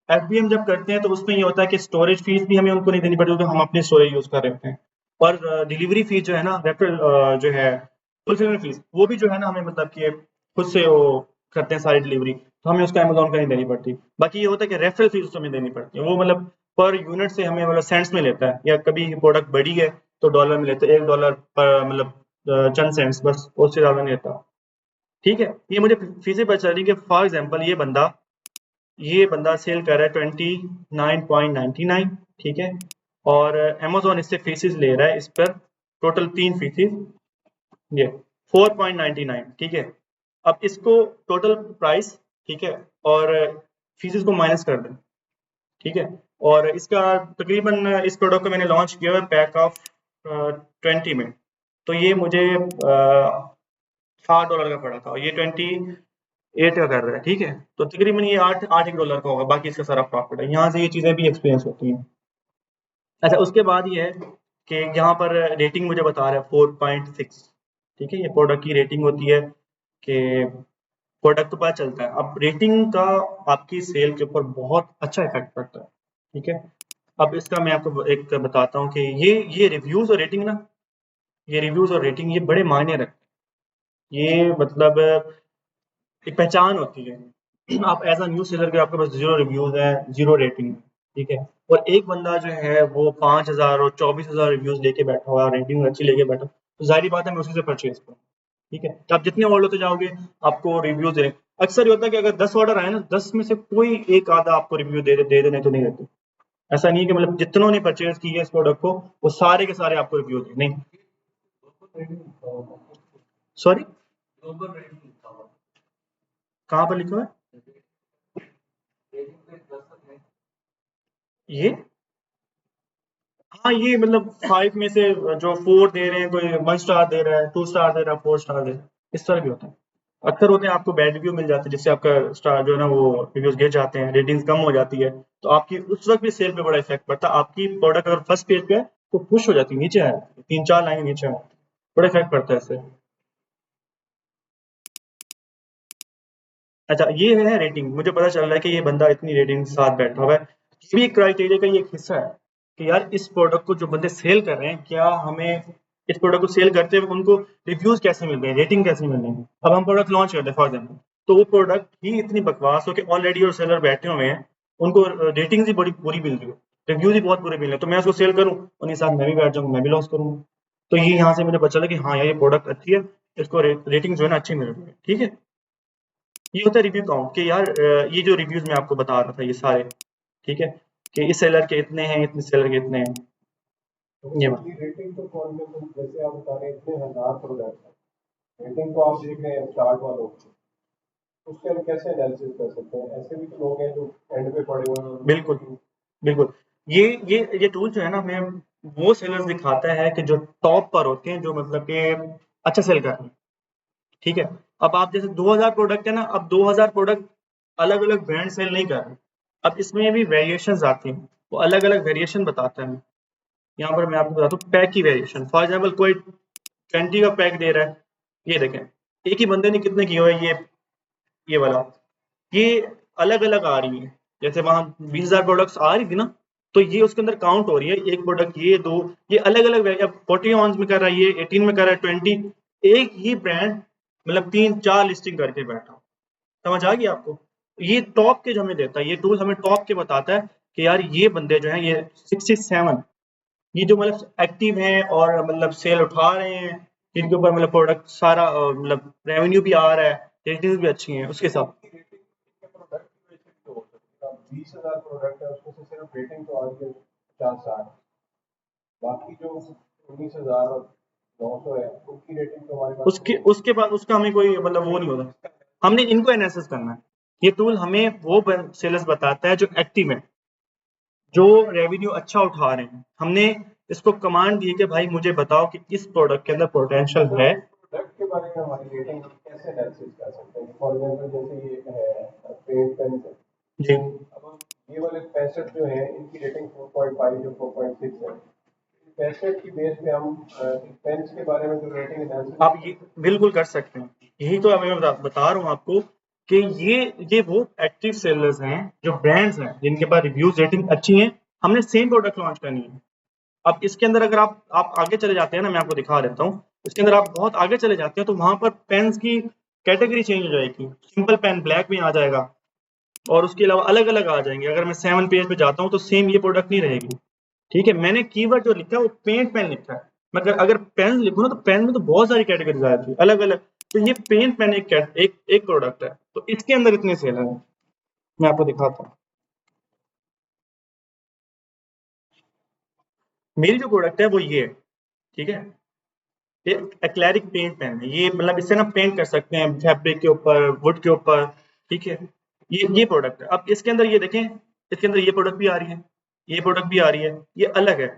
Speaker 1: FBA जब करते हैं तो उसमें ये होता है कि स्टोरेज फीस भी हमें उनको नहीं देनी पड़ती क्योंकि हम अपनी स्टोरेज यूज कर रहे होते हैं। और डिलीवरी फीस जो है ना, रेफरल जो है फुलफिलमेंट फीस, वो भी जो है ना हमें मतलब कि खुद से वो करते हैं सारी डिलीवरी, तो हमें उसका अमेजोन का नहीं देनी पड़ती। बाकी ये होता है कि रेफरल फीस हमें देनी पड़ती है, वो मतलब पर यूनिट से हमें मतलब सेंट्स में लेता है, या कभी प्रोडक्ट बड़ी है तो डॉलर में लेते हैं, $1 पर मतलब चंद सेंट्स, बस उससे ज्यादा नहीं लेता, ठीक है। ये मुझे फीसें पता चल रही कि फॉर एग्जाम्पल ये बंदा सेल कर रहा है 29.99, ठीक है। और अमेजोन इससे फीसेस ले रहा है इस पर, टोटल 3 फीसेस, ये 4.99, ठीक है। अब इसको टोटल प्राइस, ठीक है, और फीसेस को माइनस कर दें, ठीक है। और इसका तकरीबन इस प्रोडक्ट को मैंने लॉन्च किया है पैक ऑफ 20 में, तो ये मुझे $60 का पड़ा था, और ये 28 का कर रहा है, ठीक है। तो तकरीबन ये 8 $8 का होगा, बाकी इसका सारा प्रॉफिट है। यहाँ से ये चीज़ें भी एक्सपीरियंस होती हैं। अच्छा, उसके बाद ये है कि यहाँ पर रेटिंग मुझे बता रहा है 4.6, ठीक है। ये प्रोडक्ट की रेटिंग होती है कि प्रोडक्ट तो पता चलता है। अब रेटिंग का आपकी सेल के ऊपर बहुत अच्छा इफेक्ट पड़ता है, ठीक है। अब इसका मैं आपको एक बताता हूँ कि ये रिव्यूज और रेटिंग ना, ये रिव्यूज और रेटिंग ये बड़े मायने रखते हैं। ये मतलब एक पहचान होती है। आप एज अ न्यू सेलर के आपके पास 0 रिव्यूज है, 0 रेटिंग, ठीक है। और एक बंदा जो है वो 5,000 और 24,000 रिव्यूज लेके बैठा हुआ, रेटिंग अच्छी लेके बैठा, तो जाहिर बात है मैं उसी से परचेज करूँ, ठीक है। तो आप जितने ऑर्डर होते जाओगे आपको रिव्यूज देने, अक्सर ये होता है कि अगर 10 ऑर्डर आए ना, 10 में से कोई एक आधा आपको रिव्यू दे देने तो नहीं देते। ऐसा नहीं है कि मतलब जितनों ने परचेज की है इस प्रोडक्ट को वो सारे के सारे आपको रिव्यू दें, नहीं। सॉरी, कहाँ पर लिखा हुआ है ये? हाँ, ये मतलब 5 में से जो 4 दे रहे हैं, कोई 1 स्टार दे रहा है, 2 स्टार दे रहा है, 4 स्टार दे रहा है, इस तरह भी होता है। अक्सर होते हैं आपको बैड रिव्यू मिल जाते हैं जिससे आपका स्टार जो है ना वो रिव्यूज गिर जाते हैं, रेटिंग्स कम हो जाती है, तो आपकी उस वक्त भी सेल पे बड़ा इफेक्ट पड़ता है। आपकी प्रोडक्ट अगर फर्स्ट पेज पे है तो पुश हो जाती है, नीचे आ जाती है, 3-4 लाइन नीचे आ जाती है, बड़ा इफेक्ट पड़ता है इससे। अच्छा, ये है रेटिंग, मुझे पता चल रहा है कि ये बंदा इतनी रेटिंग के साथ बैठा हुआ है। ये भी क्राइटेरिया का ये एक हिस्सा है कि यार इस प्रोडक्ट को जो बंदे सेल कर रहे हैं, क्या हमें इस प्रोडक्ट को सेल करते हुए उनको रिव्यूज कैसे मिल रहे हैं, रेटिंग कैसे मिल रही है। अब हम प्रोडक्ट लॉन्च करते हैं फॉर एग्जाम्पल, तो वो प्रोडक्ट ही इतनी बकवास हो कि ऑलरेडी और सेलर बैठे हुए हैं, उनको रेटिंग्स ही बड़ी बुरी मिल रही है, रिव्यूज ही बहुत बुरे मिल रहे हैं, तो मैं उसको सेल करूँ उन्हीं साथ मैं भी बैठ जाऊँगा, मैं भी लॉस करूँगा। तो ये यहाँ से मुझे पता चला कि हाँ यार ये प्रोडक्ट अच्छी है, इसको रेटिंग जो है ना अच्छी मिल रही है। ठीक है, ये होता है रिव्यू काउंट कि यार ये जो रिव्यूज मैं आपको बता रहा था ये सारे, ठीक है, कि इस सेलर के इतने हैं, इतने सेलर के इतने हैं,
Speaker 2: तो
Speaker 1: ये बात।
Speaker 2: ये रेटिंग तो कौन से जैसे आप बता रहे हैं इतने हजार प्रोडक्ट हैं, रेटिंग तो आप देख रहे हैं स्टार्ट वालों की, उसके हम कैसे एनालिसिस कर सकते हैं? ऐसे भी तो लोग हैं जो एंड पे पड़े हुए हैं और
Speaker 1: बिल्कुल, बिल्कुल। ये टूल जो है ना हमें वो सेलर्स दिखाता है कि जो टॉप पर होते हैं, जो मतलब कि अच्छा सेल कर रहे हैं। ठीक है, अब आप जैसे 2000 प्रोडक्ट है ना, अब 2000 प्रोडक्ट अलग अलग ब्रांड सेल नहीं कर रहे, अब इसमें भी वेरिएशंस आती हैं, वो अलग अलग वेरिएशन बताता है। यहाँ पर मैं आपको बताता हूँ पैक की वेरिएशन, फॉर एग्जाम्पल कोई 20 का पैक दे रहा है, ये देखें एक ही बंदे ने कितने किए हुए हैं, ये वाला, ये अलग अलग आ रही है, जैसे वहां 20,000 प्रोडक्ट्स आ रही थी ना, तो ये उसके अंदर काउंट हो रही है, एक प्रोडक्ट ये दो, ये अलग अलग, अब 40 ऑन्स में कर रहा है, ये 18 में कर रहा है, 20, एक ही ब्रांड मतलब 3-4 लिस्टिंग करके बैठा। समझ आ गई आपको? ये टॉप के जो हमें देता है, ये टूल हमें टॉप के बताता है कि यार ये बंदे जो हैं ये 67, ये जो मतलब एक्टिव हैं और मतलब सेल उठा रहे हैं, जिनके ऊपर मतलब प्रोडक्ट सारा मतलब रेवेन्यू भी आ रहा है, रेटिंग्स भी अच्छी हैं उसके साथ।
Speaker 2: रेटिंग के प्रोडक्ट की वजह से भी तो हो सकती है। अब 20,000 प्रोडक्ट है उसमें से सिर्फ रेटिंग तो आ रही है 50-60, बाकी जो 19,000 और 900 है उनकी रेटिंग तो हमारे पास
Speaker 1: उसके उसके बाद उसका हमें कोई मतलब वो नहीं होता, हमने इनको एनालिसिस करना है। ये टूल हमें वो सेलर्स बताता है जो एक्टिव है, जो रेवेन्यू अच्छा उठा रहे हैं। हमने इसको कमांड दी कि भाई मुझे बताओ कि इस प्रोडक्ट के अंदर पोटेंशियल है।
Speaker 2: प्रोडक्ट के बारे में हमारी रेटिंग कैसे एनालिसिस कर सकते हैं? फॉर एग्जांपल जैसे ये है पेंट पेन है,
Speaker 1: जी,
Speaker 2: अब हम ये वाले 65 जो है इनकी रेटिंग 4.5 जो 4.6 है, 65 की बेस पे हम पेन्स के बारे में जो रेटिंग एनालिसिस
Speaker 1: आप ये बिल्कुल कर सकते हैं, यही तो मैं बता रहा हूँ आपको कि ये वो एक्टिव सेलर्स हैं, जो ब्रांड्स हैं जिनके पास रिव्यूज रेटिंग अच्छी हैं, हमने सेम प्रोडक्ट लॉन्च करनी है। अब इसके अंदर अगर आप आगे चले जाते हैं ना, मैं आपको दिखा देता हूँ, इसके अंदर आप बहुत आगे चले जाते हैं तो वहां पर पेन्स की कैटेगरी चेंज हो जाएगी, सिंपल पेन ब्लैक में आ जाएगा, और उसके अलावा अलग अलग आ जाएंगे। अगर मैं 7 पेज पे जाता हूँ तो सेम ये प्रोडक्ट नहीं रहेगी। ठीक है, मैंने कीवर्ड जो लिखा है वो पेंट पेन लिखा है, मगर अगर पेन लिखूँ ना तो पेन में तो बहुत सारी कैटेगरीज आ जाती है अलग अलग। तो ये पेंट पेन एक प्रोडक्ट है, तो इसके अंदर इतने सेल है, मैं आपको दिखाता हूँ। मेरी जो प्रोडक्ट है वो ये है, ठीक है, ये एक्लैरिक पेंट पेन है, ये मतलब इससे ना पेंट कर सकते हैं फैब्रिक के ऊपर, वुड के ऊपर। ठीक है, ये प्रोडक्ट है। अब इसके अंदर ये देखें, इसके अंदर ये प्रोडक्ट भी आ रही है, ये प्रोडक्ट भी आ रही है, ये अलग है।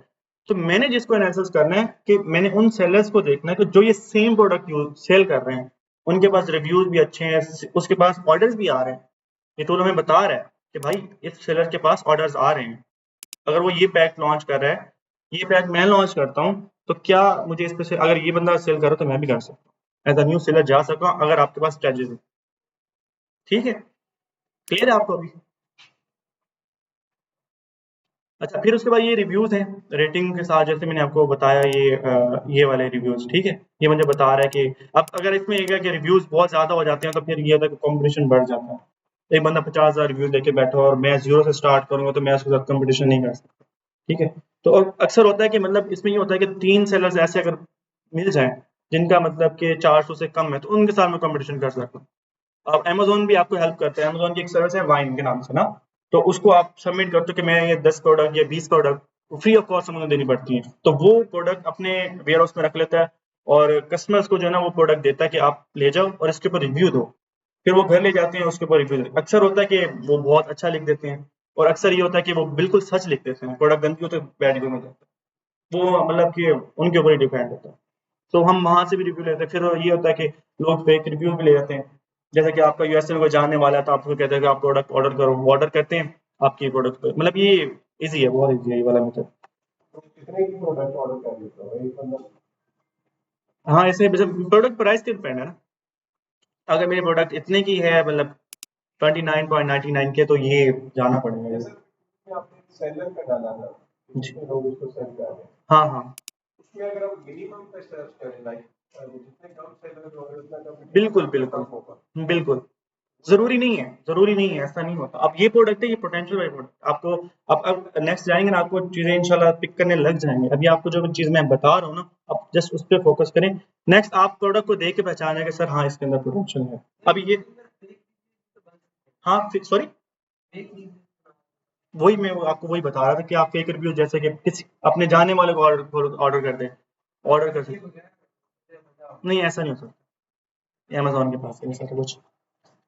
Speaker 1: तो मैंने जिसको एनालिसिस करना है कि मैंने उन सेलर्स को देखना है कि जो ये सेम प्रोडक्ट यूज सेल कर रहे हैं, उनके पास रिव्यूज भी अच्छे हैं, उसके पास ऑर्डर्स भी आ रहे हैं। ये टूल हमें बता रहा है कि भाई इस सेलर के पास ऑर्डर्स आ रहे हैं, अगर वो ये पैक लॉन्च कर रहा है, ये पैक मैं लॉन्च करता हूँ, तो क्या मुझे इस पे से अगर ये बंदा सेल कर रहा है तो मैं भी कर सकता हूँ, एज अ न्यू सेलर जा सकता हूँ अगर आपके पास स्ट्रेटजी है। ठीक है, क्लियर है आपको अभी? अच्छा, फिर उसके बाद ये रिव्यूज हैं रेटिंग के साथ, जैसे मैंने आपको बताया ये वाले रिव्यूज। ठीक है, ये मुझे बता रहा है कि अब अगर इसमें एक है कि रिव्यूज बहुत ज्यादा हो जाते हैं तो फिर ये होता है कि कॉम्पिटिशन बढ़ जाता है। एक बंदा 50,000 रिव्यूज लेके बैठा हो और मैं जीरो से स्टार्ट करूंगा तो मैं उसके साथ कॉम्पिटिशन नहीं कर सकता। ठीक है, तो और अक्सर होता है कि मतलब इसमें ये होता है कि 3 सेलर्स ऐसे अगर मिल जाएँ, जिनका मतलब कि 400 से कम है, तो उनके साथ मैं कॉम्पिटिशन कर सकता हूँ। अब अमेज़न भी आपको हेल्प करता है, अमेज़न की एक सर्विस है वाइन के नाम से ना, तो उसको आप सबमिट करते हो कि मैं ये 10 प्रोडक्ट या 20 product free of cost Amazon देनी पड़ती हैं। तो वो प्रोडक्ट अपने वेयरहाउस में रख लेता है और कस्टमर्स को जो है ना वो प्रोडक्ट देता है कि आप ले जाओ और इसके ऊपर रिव्यू दो। फिर वो घर ले जाते हैं, उसके ऊपर रिव्यू देते हैं। अक्सर होता है कि वो बहुत अच्छा लिख देते हैं और अक्सर ये होता है कि वो बिल्कुल सच लिख देते हैं, प्रोडक्ट गंदी हो तो बैड रिव्यू मिल जाता है। वो मतलब कि उनके ऊपर ही डिपेंड होता है। तो हम वहाँ से भी रिव्यू लेते हैं। फिर ये होता है कि लोग फेक रिव्यू भी ले जाते हैं। जैसे कि आपका यूएसए में कोई जानने वाला है तो आपको कहते हैं कि आप प्रोडक्ट ऑर्डर करो, वो ऑर्डर करते हैं आपकी प्रोडक्ट पे। मतलब ये ईज़ी है, बहुत ईज़ी है ये वाला मेथड।
Speaker 2: तो कितने की प्रोडक्ट ऑर्डर कर लेते हो एक बंदा?
Speaker 1: हाँ, ऐसे प्रोडक्ट प्राइस पे डिपेंड है ना। अगर मेरी प्रोडक्ट इतने की है मतलब 29.99 के, तो ये जाना पड़ेगा।
Speaker 2: जैसे आपने सेलर का डाला था,
Speaker 1: जी।
Speaker 2: जितने लोग इसको सेल कर रहे हैं,
Speaker 1: हाँ हाँ,
Speaker 2: उसमें अगर आप मिनिमम पे सर्च करें, लाइक जितने कम सेलर होंगे उतना
Speaker 1: बिल्कुल
Speaker 2: कंपटीशन
Speaker 1: बिल्कुल।
Speaker 2: कम होगा।
Speaker 1: बिल्कुल, ज़रूरी नहीं है, ज़रूरी नहीं है, ऐसा नहीं होता। अब ये प्रोडक्ट है, ये पोटेंशियल वाली प्रोडक्ट आपको, अब नेक्स्ट जाएँगे ना, आपको चीज़ें इंशाल्लाह पिक करने लग जाएँगे। अभी आपको जो चीज़ मैं बता रहा हूँ ना, आप जस्ट उस पे फ़ोकस करें। नेक्स्ट आप प्रोडक्ट को देख के पहचानें कि सर हाँ, इसके अंदर पोटेंशियल है। अभी ये हाँ, फिर सॉरी? वही मैं आपको वही बता रहा था कि आप फेक रिव्यू जैसे कि किसी अपने जानने वाले को ऑर्डर कर दें, ऑर्डर कर सकते। नहीं, ऐसा नहीं हो सकता। अमेज़न के पास है ऐसा कुछ।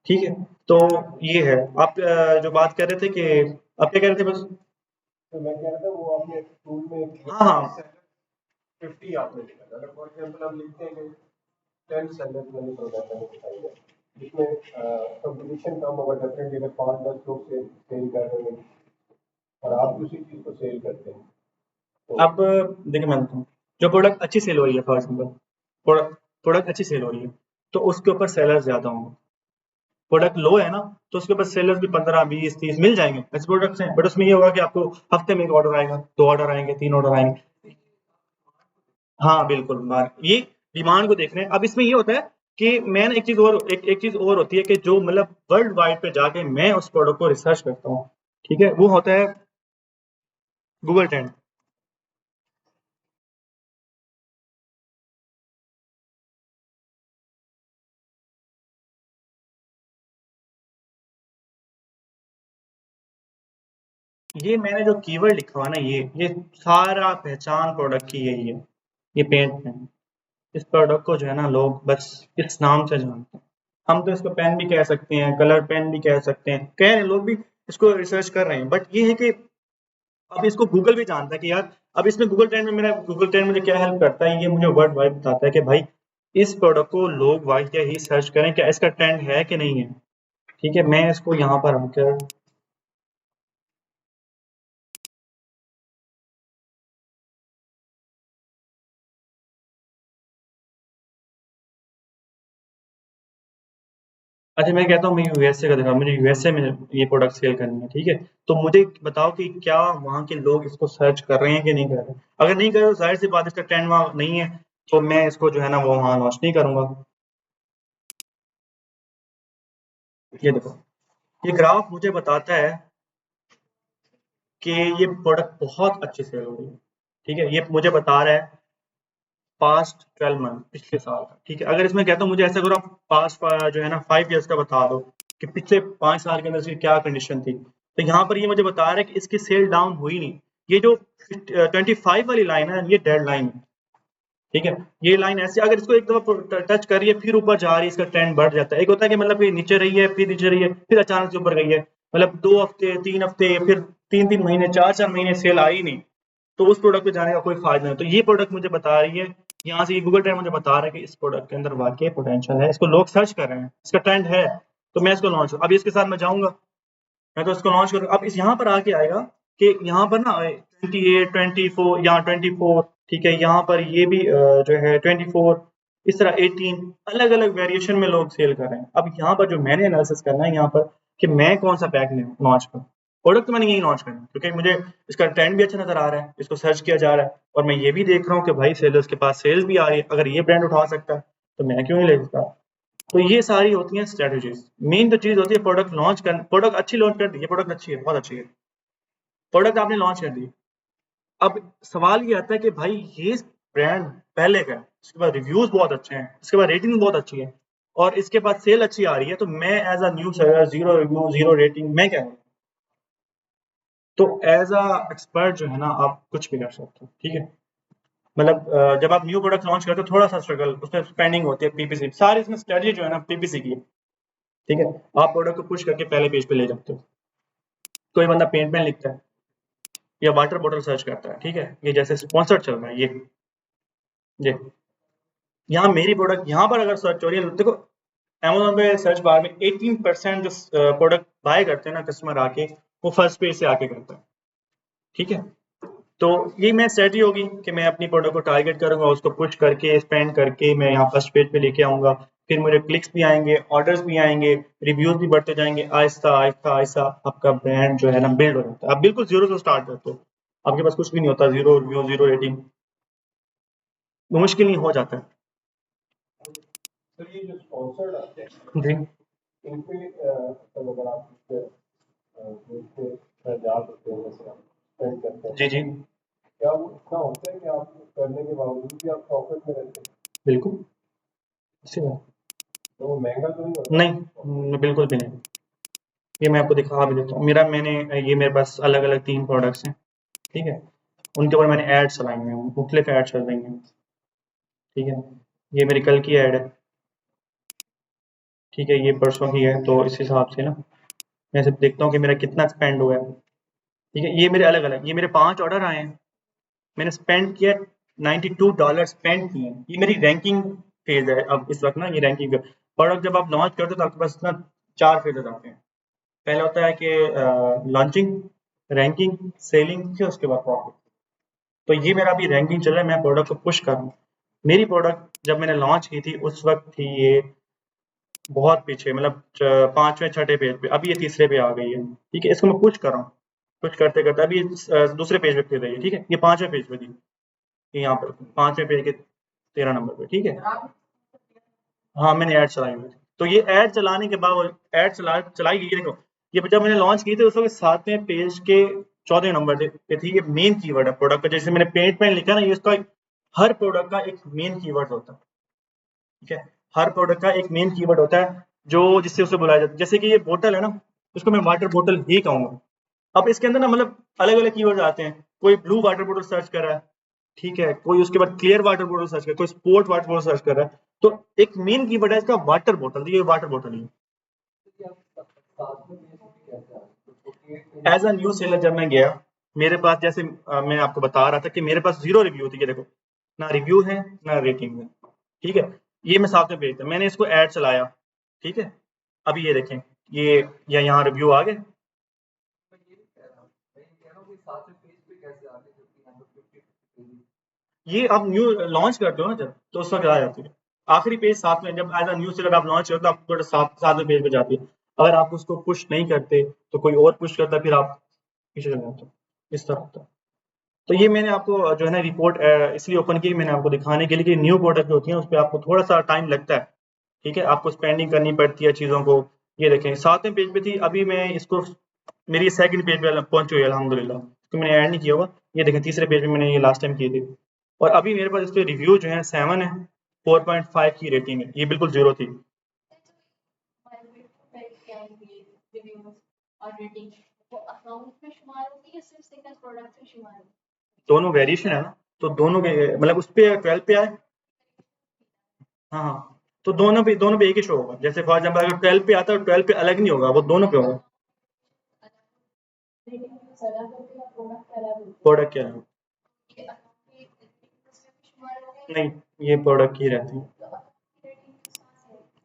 Speaker 1: ठीक है? तो ये है। आप जो बात कर रहे थे कि आप क्या कह रहे थे बस?
Speaker 2: तो मैं कह रहा था वो आपने टूल में
Speaker 1: हाँ, हाँ।
Speaker 2: 50 आपने लिखा था, अगर फॉर एग्जाम्पल हम लिखते हैं कि 10 सेलर मैंने प्रोडक्ट हमें दिखाई है, जिसमें कंपटीशन कम होगा डेफिनेटली, अगर 5-10 लोग सेल कर रहे हैं और आप उसी चीज को सेल करते हैं तो।
Speaker 1: अब देखिए मैं बताऊँ, जो प्रोडक्ट अच्छी सेल हो रही है फॉर एग्जाम्पल, प्रोडक्ट प्रोडक्ट अच्छी सेल हो रही है, तो उसके ऊपर सेलर्स ज़्यादा होंगे। प्रोडक्ट लो है ना, तो उसके ऊपर सेलर्स भी 15, 20, 30 मिल जाएँगे, ऐसे प्रोडक्ट्स हैं। बट उसमें ये होगा कि आपको हफ्ते में 1 ऑर्डर आएगा, 2 ऑर्डर आएँगे, 3 ऑर्डर आएँगे। हाँ, बिल्कुल, ये डिमांड को देख रहे हैं। अब इसमें ये होता है कि मैं ना एक चीज़ और होती है कि जो मतलब वर्ल्ड वाइड पे जाके मैं उस प्रोडक्ट को रिसर्च करता हूँ, ठीक है? वो होता है गूगल ट्रेंड। ये मैंने जो कीवर्ड लिखा हुआ है ना, ये सारा पहचान प्रोडक्ट की यही है, ये पेंट पेन। इस प्रोडक्ट को जो है ना लोग बस इस नाम से जानते हैं। हम तो इसको पेन भी कह सकते हैं, कलर पेन भी कह सकते हैं, कह रहे हैं लोग भी, इसको रिसर्च कर रहे हैं। बट ये है कि अब इसको गूगल भी जानता है कि यार, अब इसमें गूगल ट्रेंड मुझे क्या हेल्प करता है, ये मुझे वर्ड वाइड बताता है कि भाई इस प्रोडक्ट को लोग वाइड क्या ही सर्च करें, क्या इसका ट्रेंड है कि नहीं है। ठीक है, मैं इसको यहाँ पर आकर, अच्छा मैं कहता हूँ मैं यूएसए का दिखा, मुझे यूएसए में ये प्रोडक्ट सेल करनी है, ठीक है? तो मुझे बताओ कि क्या वहाँ के लोग इसको सर्च कर रहे हैं कि नहीं कर रहे हैं? अगर नहीं कर रहे तो जाहिर सी बात, इसका ट्रेंड वहाँ नहीं है, तो मैं इसको जो है ना वो वहाँ लॉन्च नहीं करूंगा। ये देखो, ये ग्राफ मुझे बताता है कि ये प्रोडक्ट बहुत अच्छी सेल हो रही है। ठीक है, ये मुझे बता रहा है पास्ट 12 मंथ, पिछले साल का। ठीक है, अगर इसमें कहता हूँ मुझे ऐसा करो, आप पास्ट जो है ना 5 ईयर्स का बता दो कि पिछले 5 साल के अंदर इसकी क्या कंडीशन थी, तो यहाँ पर ये मुझे बता रहा है कि इसकी सेल डाउन हुई नहीं। ये जो 25 वाली लाइन है, ये डेड लाइन है। ठीक है, ये लाइन ऐसे अगर इसको एक दफा टच कर रही है फिर ऊपर जा रही है, इसका ट्रेंड बढ़ जाता है। एक होता है कि मतलब ये नीचे रही है, फिर नीचे रही है, फिर अचानक से ऊपर गई है, मतलब 2 हफ्ते, 3 हफ्ते, फिर 3-3 महीने, 4-4 महीने सेल आई नहीं, तो उस प्रोडक्ट पे जाने का कोई फायदा नहीं। तो ये प्रोडक्ट मुझे बता रही है, यहाँ से ये गूगल ट्रेंड मुझे बता रहा है कि इस प्रोडक्ट के अंदर वाकई पोटेंशियल है, इसको लोग सर्च कर रहे हैं, इसका ट्रेंड है, तो मैं इसको लॉन्च, अब इसके साथ मैं जाऊंगा, मैं तो इसको लॉन्च करूँगा। अब इस यहाँ पर आके आएगा कि यहाँ पर ना 28, 24, यहाँ 24, ठीक है, यहाँ पर ये भी जो है 24, इस तरह 18, अलग अलग वेरिएशन में लोग सेल कर रहे हैं। अब यहाँ पर जो मैंने एनालिसिस करना है यहाँ पर कि मैं कौन सा पैक लॉन्च करूँ। प्रोडक्ट तो मैंने यही लॉन्च करना है, क्योंकि मुझे इसका ट्रेंड भी अच्छा नजर आ रहा है, इसको सर्च किया जा रहा है, और मैं ये भी देख रहा हूँ कि भाई सेलर्स के पास सेल्स भी आ रही है। अगर ये ब्रांड उठा सकता है तो मैं क्यों नहीं ले सकता। तो ये सारी होती हैं स्ट्रेटजीज। मेन जो चीज होती है प्रोडक्ट लॉन्च कर, प्रोडक्ट अच्छी लॉन्च कर दी, ये प्रोडक्ट अच्छी है, बहुत अच्छी है, प्रोडक्ट आपने लॉन्च कर दी। अब सवाल ये आता है कि भाई ये ब्रांड पहले का है, इसके बाद रिव्यूज बहुत अच्छे हैं, इसके बाद रेटिंग बहुत अच्छी है, और इसके बाद सेल अच्छी आ रही है, तो मैं as a new seller, zero review, zero rating, मैं क्या करूँ? तो एज अ एक्सपर्ट जो है ना, आप कुछ भी कर सकते हो। ठीक है, मतलब जब आप न्यू प्रोडक्ट लॉन्च करते हो, थोड़ा सा स्ट्रगल उसमें, स्पेंडिंग होती है, पीपीसी सारी, इसमें स्ट्रेटजी जो है ना पीपीसी की है। ठीक है, आप प्रोडक्ट को पुश करके पहले पेज पे ले जाते हो। कोई बंदा पेंट पेन लिखता है या वाटर बॉटल सर्च करता है, ठीक है, ये जैसे स्पॉन्सर्ड चल रहा है, ये यहाँ मेरी प्रोडक्ट यहाँ पर अगर सर्च हो रही है, देखो अमेजोन पे सर्च बार में 18% जो प्रोडक्ट बाय करते हैं ना कस्टमर आके, वो फर्स्ट पेज से आके करता है। ठीक है, तो ये मैं स्ट्रेटजी होगी कि मैं अपनी प्रोडक्ट को टारगेट करूंगा, उसको पुश करके स्पेंड करके मैं यहाँ फर्स्ट पेज पे लेके आऊंगा, फिर मुझे क्लिक्स भी आएंगे, ऑर्डर्स भी आएंगे, रिव्यूज भी बढ़ते जाएंगे, आहिस्ता आहिस्ता आहिस्ता आपका ब्रांड जो है ना बिल्ड हो जाता है। आप बिल्कुल जीरो से स्टार्ट करते हो, आपके पास कुछ भी नहीं होता, जीरो रिव्यू जीरो रेटिंग, मुश्किल नहीं हो जाता है।
Speaker 2: तो ये जो स्पॉन्सर्ड आते हैं
Speaker 1: जी
Speaker 2: इन पे अगर आप जा सकते हैं, जैसे आप स्पेंड करते हैं,
Speaker 1: जी जी
Speaker 2: क्या वो इतना होता है कि आप करने के बावजूद भी आप प्रॉफिट में रहते हैं?
Speaker 1: बिल्कुल, अच्छी बात।
Speaker 2: तो वो महंगा तो नहीं होता?
Speaker 1: नहीं बिल्कुल भी नहीं। ये मैं आपको दिखा भी देता हूँ, ये मेरे पास अलग अलग 3 प्रोडक्ट्स हैं, ठीक है, उनके ऊपर मैंने एड्स चलाई हुई हैं, मुख्तलिफ एड्स चल रही हैं, ठीक है। ये मेरी कल की ऐड है, ठीक है, ये परसों की है, तो इस हिसाब से ना मैं सिर्फ देखता हूँ कि मेरा कितना स्पेंड हुआ है, ठीक है। ये मेरे अलग अलग, ये मेरे 5 ऑर्डर आए हैं, मैंने स्पेंड किया $92 स्पेंड किए हैं। ये मेरी रैंकिंग फेज है अब इस वक्त ना, ये रैंकिंग प्रोडक्ट जब आप लॉन्च करते हो तो आपके पास ना 4 फेजेस आते हैं। पहला होता है कि लॉन्चिंग, रैंकिंग, सेलिंग, फिर उसके बाद प्रॉफिट। तो ये मेरा अभी रैंकिंग चल रहा है, मैं प्रोडक्ट को पुश कर रहा हूँ। मेरी प्रोडक्ट जब मैंने लॉन्च की थी उस वक्त थी ये बहुत पीछे, मतलब 5वें 6ठे पेज पे, अभी ये तीसरे पे आ गई है, ठीक है। इसको मैं पुश कर रहा हूँ, पुश करते करते अभी दूसरे पेज पे फिर रही है, ठीक है। ये 5वें पेज पे थी, ये यहाँ पर 5वें पेज के 13 नंबर पे, ठीक है। हाँ मैंने ऐड चलाई हुई थी, तो ये ऐड चलाने के बाद ऐड चलाई गई, देखो ये जब मैंने लॉन्च की थी उस वक्त 7वें पेज के 14 नंबर पे थी। ये मेन कीवर्ड है प्रोडक्ट का, जैसे मैंने पेंट पेन लिखा ना, ये इसका हर प्रोडक्ट का एक मेन कीवर्ड होता है, ठीक है। हर प्रोडक्ट का एक मेन कीवर्ड होता है जो जिससे उसे बुलाया जाता है। जैसे कि ये बोतल है ना, इसको मैं वाटर बोतल ही कहूंगा। अब इसके अंदर ना मतलब अलग अलग कीवर्ड आते हैं, कोई ब्लू वाटर बोतल सर्च कर रहा है, ठीक है, कोई उसके बाद क्लियर वाटर बोतल सर्च कर रहा है, कोई स्पोर्ट वाटर बोतल सर्च कर रहा है, तो एक मेन कीवर्ड है इसका वाटर बोतल, ये वाटर बोतल ही। एज अ न्यू सेलर जब मैं गया, मेरे पास जैसे मैं आपको बता रहा था कि मेरे पास जीरो रिव्यू थी, ये देखो ना रिव्यू है ना रेटिंग है, ठीक है। ये मैं साथ में भेजता, मैंने इसको ऐड चलाया, ठीक है। अभी ये देखें, ये यहाँ रिव्यू आ गए, ये आप न्यू लॉन्च करते हो ना जब, तो उस वक्त आ जाती है आखिरी पेज साथ में। जब एज अ न्यू सेलर आप लॉन्च करते हो तो आप थोड़ा सातवें पेज पे जाती है। अगर आप उसको पुश नहीं करते तो कोई और पुश करता, फिर आप पीछे चले जाते हो, इस तरह होता है। तो ये मैंने आपको जो है ना रिपोर्ट इसलिए ओपन की, मैंने आपको दिखाने के लिए कि न्यू प्रोडक्ट जो होती है उस पर आपको थोड़ा सा टाइम लगता है, ठीक है, आपको स्पेंडिंग करनी पड़ती है चीज़ों को। ये देखें 7वें पेज पे थी, अभी मैं इसको मेरी सेकंड पेज पे पहुंच हुई है अल्हम्दुलिल्लाह, तो मैंने ऐड नहीं किया हुआ। ये देखें तीसरे पेज पे मैंने ये लास्ट टाइम की थी, और अभी मेरे पास इस पर रिव्यू जो है 7 है, 4.5 की रेटिंग है, ये बिल्कुल जीरो थी। दोनों वेरिएशन है ना, तो दोनों के मतलब उस पे 12 पे आए, हाँ हाँ, तो दोनों पे एक ही शो होगा। जैसे फॉर एग्जाम्पल अगर 12 पे आता है तो 12 पे अलग नहीं होगा, वो दोनों पे होगा। प्रोडक्ट क्या है? नहीं, ये प्रोडक्ट की रहती है,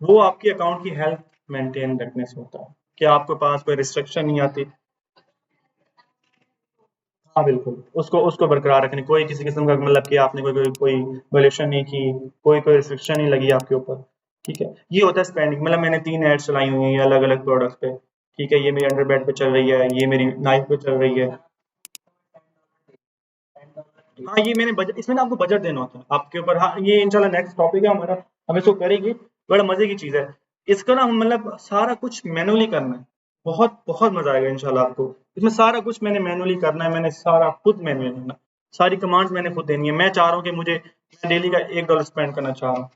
Speaker 1: वो आपके अकाउंट की हेल्थ मेंटेन रखने से होता है कि आपके पास कोई रिस्ट्रिक्शन नहीं आती। हाँ बिल्कुल, उसको उसको बरकरार रखने, कोई किसी किस्म का मतलब कि आपने कोई कोई कोई वायलेशन नहीं की, कोई कोई रिस्ट्रिक्शन नहीं लगी आपके ऊपर, ठीक है। ये होता है स्पेंडिंग। मतलब मैंने 3 एड्स चलाई हुई हैं अलग अलग प्रोडक्ट्स पे, ठीक है। ये मेरी अंडरबेड पे चल रही है, ये मेरी नाइफ पे चल रही है। हाँ ये मैंने बजट, इसमें ना आपको बजट देना होता है आपके ऊपर। हाँ ये इंशाल्लाह नेक्स्ट टॉपिक है हमारा, हम इसको करेंगे, बड़ा मजे की चीज है। इसका ना मतलब सारा कुछ मैनुअली करना है, बहुत बहुत मजा आएगा इंशाल्लाह आपको। इसमें सारा कुछ मैंने मैनुअली करना है, मैंने सारा खुद मैनुअली करना, सारी कमांड्स मैंने खुद देनी है। मैं चाह रहा हूँ कि मैं डेली का $1 स्पेंड करना चाह रहा हूँ,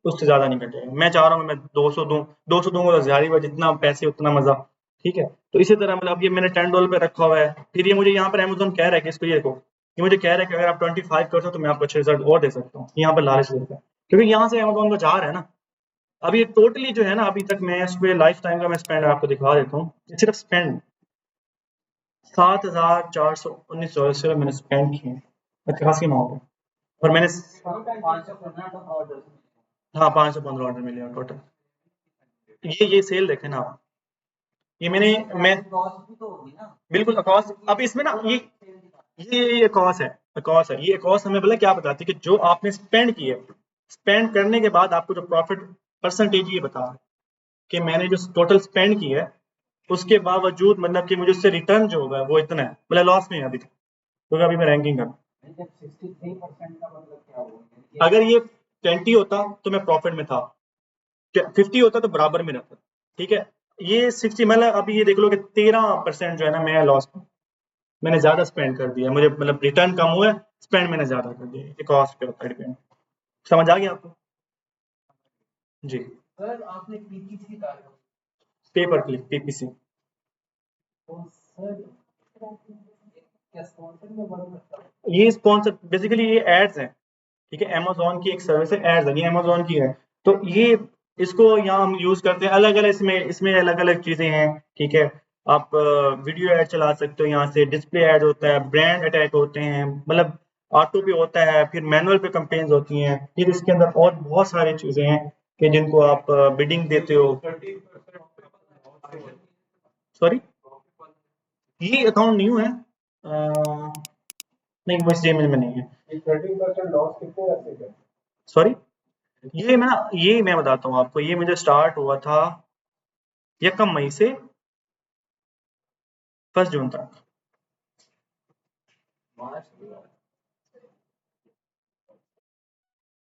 Speaker 1: उससे ज्यादा नहीं कटेगा। मैं चाह रहा हूँ मैं 200 दूं, 200 दूंगा तो ज्यादा ही हुआ, जितना पैसे उतना मजा, ठीक है। तो इसी तरह मतलब ये मैंने $10 पे रखा हुआ है, फिर ये मुझे यहाँ पर अमेजोन कह रहा है कि इसको ये को, ये मुझे कह रहा है कि अगर आप 25 करते हो तो मैं आपको 6 रिजल्ट और दे सकता हूँ, यहाँ पर लालच देता है, क्योंकि यहाँ से अमेजोन को जा रहा है ना। अभी टोटली जो है ना, अभी तक मैं इस पे लाइफ टाइम का मैं स्पेंड आपको दिखा देता हूँ, सिर्फ स्पेंड $7,419 से मैंने स्पेंड किए हैं, अच्छी खासी अमाउंट है। और मैंने हाँ 515 ऑर्डर मिले टोटल। ये सेल देखे ना आप, ये मैं बिल्कुल अक्रॉस। अब इसमें ना ये कॉस्ट है, कॉस्ट है। ये कॉस्ट हमें बोला क्या बताती है कि जो आपने स्पेंड की है, स्पेंड करने के बाद आपको जो प्रॉफिट परसेंटेज ये बता रहा है कि मैंने जो टोटल स्पेंड की है उसके बावजूद मतलब कि मुझे उससे रिटर्न जो होगा वो इतना है, मतलब लॉस में है अभी तक, क्योंकि अभी मैं रैंकिंग कर,
Speaker 3: 63% का मतलब क्या हुआ?
Speaker 1: अगर ये 20 होता तो मैं प्रॉफिट में था, 50 होता तो बराबर में रहता, ठीक है। ये 60 मतलब अभी ये देख लो कि 13% जो है ना मैं लॉस में, मैंने ज्यादा स्पेंड कर दिया, मुझे मतलब रिटर्न कम हुआ, स्पेंड मैंने ज्यादा कर दिया, ये कॉस्ट पे होता है डिपेंड। समझ आ गया आपको? जी।
Speaker 3: सर आपने पीपीसी का
Speaker 1: पेपर क्लिक पीपीसी,
Speaker 3: तो सर क्या स्पॉन्सर में वर्क करता है?
Speaker 1: ये स्पॉन्सर बेसिकली ये एड्स हैं, ठीक है। अमेजोन की एक सर्विस है, एड्स है, ये अमेजोन की है। तो ये इसको यहाँ हम यूज करते हैं अलग अलग, इसमें इसमें अलग अलग चीजें हैं, ठीक है। आप वीडियो ऐड चला सकते हो यहाँ से, डिस्प्ले ऐड होता है, ब्रांड अटैक होते हैं, मतलब ऑटो पे होता है, फिर मैनुअल पे कंपेन्स होती हैं, फिर इसके अंदर और बहुत सारी चीजें हैं कि जिनको आप बिडिंग देते हो।
Speaker 2: 30%
Speaker 1: सॉरी, ये अकाउंट न्यू है, नहीं वो इस जेमेल में नहीं है।
Speaker 2: 30% लॉस कितने रखते थे?
Speaker 1: सॉरी, ये मैं बताता हूँ आपको, ये मुझे स्टार्ट हुआ था 1 मई से 1 जून तक।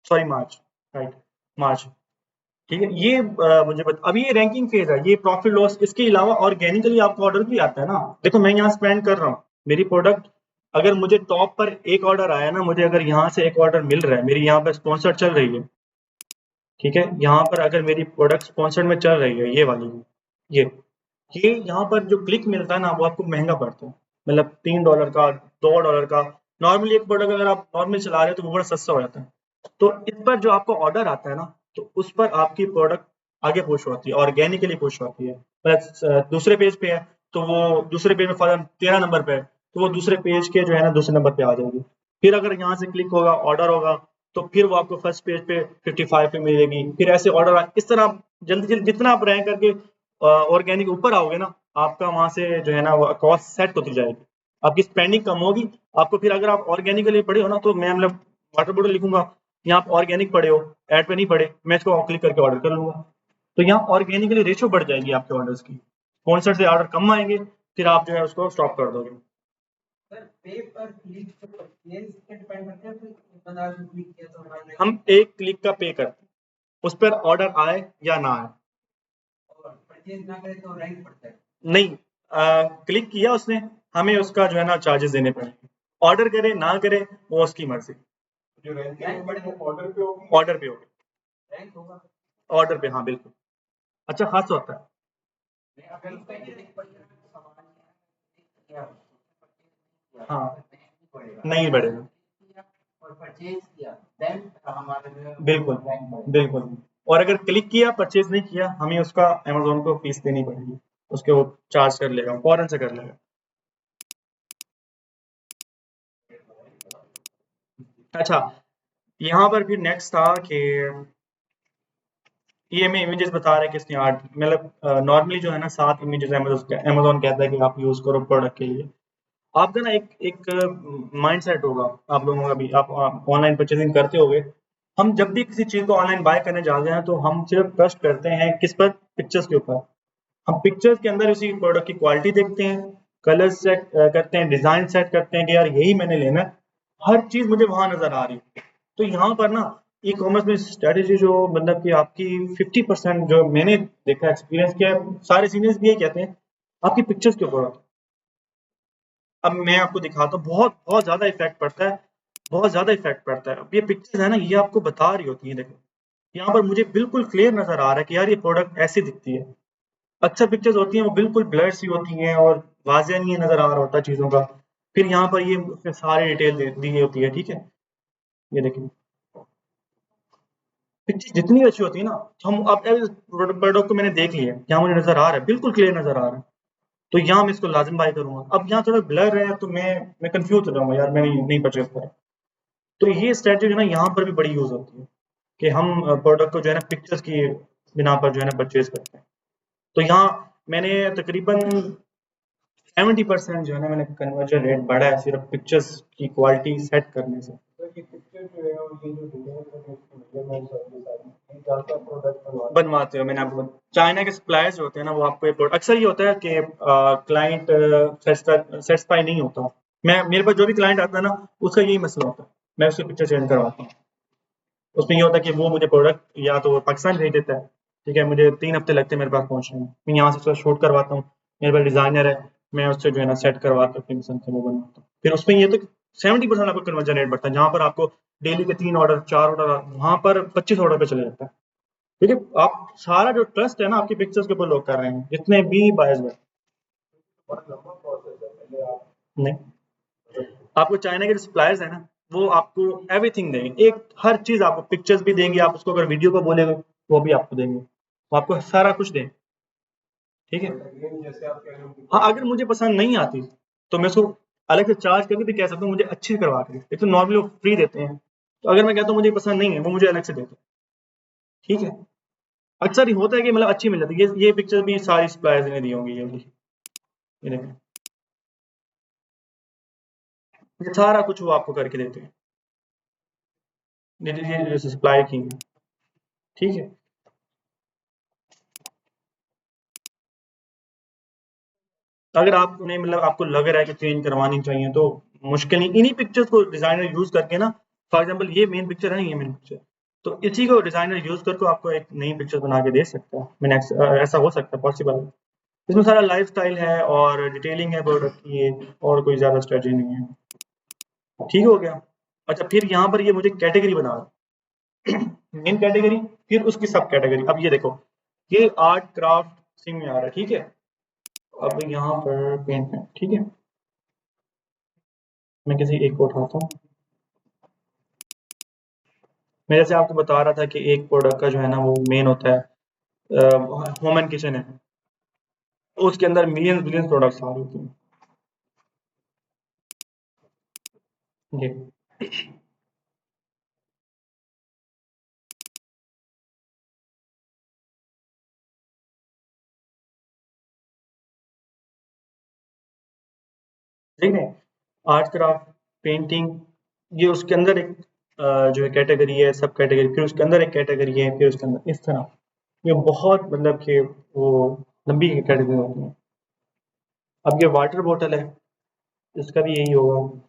Speaker 1: सॉरी मार्च, राइट, मार्च, ठीक है। ये अभी ये रैंकिंग फेज है, ये प्रॉफिट लॉस, इसके अलावा ऑर्गेनिकली आपको ऑर्डर भी आता है ना। देखो मैं यहाँ स्पेंड कर रहा हूँ, मेरी प्रोडक्ट अगर मुझे टॉप पर एक ऑर्डर आया ना, मुझे अगर यहाँ से एक ऑर्डर मिल रहा है, मेरी यहाँ पर स्पॉन्सर चल रही है, ठीक है, यहाँ पर अगर मेरी प्रोडक्ट स्पॉन्सर में चल रही है, ये वाली, ये ये यहाँ पर जो क्लिक मिलता है ना वो आपको महंगा पड़ता है, मतलब $3 का, $2 का। नॉर्मली एक प्रोडक्ट अगर आप नॉर्मल चला रहे हो तो वो बड़ा सस्ता हो जाता है। तो इस पर जो आपको ऑर्डर आता है ना, तो उस पर आपकी प्रोडक्ट आगे पुश होती है, ऑर्गेनिकली पुश होती है। प्लस दूसरे पेज पे है तो वो दूसरे पेज में फॉर 13 नंबर पे है, तो वो दूसरे पेज के जो है ना दूसरे नंबर पे आ जाएगी। फिर अगर यहाँ से क्लिक होगा, ऑर्डर होगा, तो फिर वो आपको फर्स्ट पेज पे 55 पे मिलेगी, फिर ऐसे ऑर्डर, इस तरह आप जल्दी जल्दी जितना आप रैंक करके ऑर्गेनिक ऊपर आओगे ना, आपका वहां से जो है ना वो कॉस्ट सेट होती जाएगी, आपकी स्पेंडिंग कम होगी। आपको फिर अगर आप ऑर्गेनिकली पढ़े हो ना, तो मैं मतलब वाटर बॉटल लिखूंगा, यहाँ आप ऑर्गेनिक पढ़े हो, एड पे नहीं पढ़े, मैं इसको क्लिक करके ऑर्डर कर लूंगा, तो यहाँ ऑर्गेनिकली रेशो बढ़ जाएगी आपके ऑर्डर्स की, स्पॉन्सर से ऑर्डर कम आएंगे, फिर आप जो है उसको स्टॉप कर दोगे।
Speaker 3: सर पे पर क्लिक पे परचेज पे डिपेंड करते हैं, फिर बंदा जो क्लिक किया तो हमारा
Speaker 1: हम एक क्लिक का पे करते हैं, उस पर ऑर्डर आए या ना आए।
Speaker 3: और परचेज ना करे तो रैंक पड़ता है।
Speaker 1: नहीं, क्लिक किया उसने, हमें उसका जो है ना चार्जेस देने पड़ेंगे, ऑर्डर करे ना करे वो उसकी मर्जी,
Speaker 2: जो रैंकिंग होगी वो ऑर्डर पे होगी।
Speaker 1: ऑर्डर पे होगी,
Speaker 3: रैंक होगा
Speaker 1: ऑर्डर पे, हाँ बिल्कुल। अच्छा खासा होता है,
Speaker 3: नहीं अगर पहले सामान क्या
Speaker 1: हाँ
Speaker 3: नहीं पड़ेगा
Speaker 1: नहीं बढ़ेगा,
Speaker 3: और परचेज किया देन हमारे
Speaker 1: बिल्कुल बिल्कुल। और अगर क्लिक किया, परचेज नहीं किया, हमें उसका अमेजोन को फीस देनी पड़ेगी, उसके वो चार्ज कर लेगा, फौरन से कर लेगा। अच्छा, यहाँ पर फिर नेक्स्ट था कि ये हमें इमेजेस बता रहा है कि इसने आठ, मतलब नॉर्मली जो है ना 7 इमेजेस अमेजोन कहता है कि आप यूज करो प्रोडक्ट के लिए। आपका ना एक एक माइंड सेट होगा आप लोगों का भी, आप ऑनलाइन परचेजिंग करते होगे। हम जब भी किसी चीज को ऑनलाइन बाय करने जाते हैं तो हम सिर्फ ट्रस्ट करते हैं किस पर, पिक्चर्स के ऊपर। हम पिक्चर्स के अंदर उसी प्रोडक्ट की क्वालिटी देखते हैं, कलर सेट करते हैं, डिजाइन सेट करते हैं कि यार यही मैंने लेना है, हर चीज मुझे वहां नजर आ रही है। तो यहाँ पर ना ई कॉमर्स में स्ट्रेटेजी जो मतलब कि आपकी 50% जो मैंने देखा, एक्सपीरियंस किया है, सारे सीनियर्स भी यही कहते हैं, आपकी पिक्चर्स के ऊपर होता है। अब मैं आपको दिखाता हूँ, बहुत बहुत ज्यादा इफेक्ट पड़ता है, बहुत ज्यादा इफेक्ट पड़ता है। अब ये पिक्चर्स है ना, ये आपको बता रही होती है, देखो यहाँ पर मुझे बिल्कुल क्लियर नजर आ रहा है कि यार ये प्रोडक्ट ऐसी दिखती है। अक्सर पिक्चर्स होती हैं वो बिल्कुल ब्लर सी होती हैं और वाज़िया नहीं नज़र आ रहा होता चीज़ों का। फिर यहाँ पर ये उसमें सारी डिटेल दे दी होती है, ठीक है? ये देखिए, पिक्चर जितनी अच्छी होती है ना, हम अब प्रोडक्ट को मैंने देख लिया, यहाँ मुझे नज़र आ रहा है, बिल्कुल क्लियर नज़र आ रहा है, तो यहाँ मैं इसको लाज़िम बाय करूँगा। अब यहाँ थोड़ा ब्लर है तो मैं कन्फ्यूज़ हो जाऊँगा, यार मैं नहीं परचेज़ करूँ। तो ये स्ट्रैटेजी ना यहाँ पर भी बड़ी यूज़ होती है कि हम प्रोडक्ट को जो है ना पिक्चर्स की बिना पर जो है ना परचेज़ करते हैं। तो यहाँ मैंने तकरीबन 70% जो है ना मैंने कन्वर्जन रेट बढ़ा है सिर्फ पिक्चर्स की क्वालिटी सेट करने से।
Speaker 2: तो ये पिक्चर जो है और ये जो डिजाइन है इसकी मेजरमेंट्स और ये सारी ये जानता प्रोडक्ट
Speaker 1: बनवाते हो। मैंने आपको चाइना के सप्लायर्स जो होते हैं ना वो आपको ये अक्सर ये होता है कि क्लाइंट सेटिस्फाई नहीं होता। मैं मेरे पास जो भी क्लाइंट आता है ना उसका यही मसला होता है, मैं उसकी पिक्चर चेंज करवाता हूँ। उसमें ये होता है कि वो मुझे प्रोडक्ट या तो पाकिस्तान भेज देता है, ठीक है, मुझे 3 हफ्ते लगते हैं मेरे पास पहुँचने में। मैं यहाँ से उसका शूट करवाता हूँ, मेरे पास डिज़ाइनर है, मैं उससे जो है ना सेट करवा के अपनी पसंद से वो बनवाता हूँ। फिर उसमें ये तो 70% आपका कन्वर्जन रेट बढ़ता है, जहाँ पर आपको डेली के 3 ऑर्डर 4 ऑर्डर वहाँ पर 25 ऑर्डर पे चले जाता है। ठीक है, आप सारा जो ट्रस्ट है ना आपकी पिक्चर्स के ऊपर लोग कर रहे हैं, जितने भी बायर्स हैं।
Speaker 2: बड़ा लंबा प्रोसेस है, पहले आप
Speaker 1: नहीं, आपको चाइना के सप्लायर्स है ना वो आपको एवरीथिंग देंगे, एक हर चीज आपको पिक्चर्स भी देंगे, आप उसको अगर वीडियो को बोलेंगे वो भी आपको देंगे, वो आपको सारा कुछ देंगे। ठीक है,
Speaker 2: अगेन जैसे आप कह रहे हो कि
Speaker 1: हाँ अगर मुझे पसंद नहीं आती तो मैं उसको अलग से चार्ज करके भी कह सकता हूँ मुझे अच्छी करवा के, एक तो नॉर्मली वो फ्री देते हैं, तो अगर मैं कहता हूँ मुझे पसंद नहीं है वो मुझे अलग से देते हैं। ठीक है, अक्सर ये होता है कि मतलब अच्छी मिल जाती है, ये पिक्चर भी सारी सप्लायर्स ने दी होंगी, ये देखें, ये सारा कुछ वो आपको करके देते हैं, ये सप्लाई की है। ठीक है, अगर आप उन्हें मतलब आपको लग रहा है कि चेंज करवानी चाहिए तो मुश्किल नहीं, इन्हीं पिक्चर्स को डिजाइनर यूज करके ना, फॉर एग्जांपल ये मेन पिक्चर है ना, ये मेन पिक्चर, तो इसी को डिजाइनर यूज करके आपको एक नई पिक्चर बना के दे सकता है। मैंने ऐसा हो सकता है, पॉसिबल है। इसमें सारा लाइफस्टाइल है और डिटेलिंग है प्रोडक्ट की, और कोई ज्यादा स्ट्रेटजी नहीं है। ठीक हो गया। अच्छा, फिर यहाँ पर ये मुझे कैटेगरी बना मेन कैटेगरी, फिर उसकी सब कैटेगरी। अब ये देखो, ये आर्ट क्राफ्ट सिंग में आ रहा है, ठीक है। अब यहाँ पर पेंट में, ठीक है, मैं किसी एक को उठाता हूँ। मैं जैसे आपको बता रहा था कि एक प्रोडक्ट का जो है ना वो मेन होता है होम एंड किचन है, तो उसके अंदर मिलियन बिलियन प्रोडक्ट्स आ रही होती हैं। ये ठीक है, आर्ट क्राफ्ट पेंटिंग, ये उसके अंदर एक जो है कैटेगरी है, सब कैटेगरी, फिर उसके अंदर एक कैटेगरी है, फिर उसके अंदर इस तरह, ये बहुत मतलब कि वो लंबी कैटेगरी होती है। अब ये वाटर बॉटल है, इसका भी यही होगा।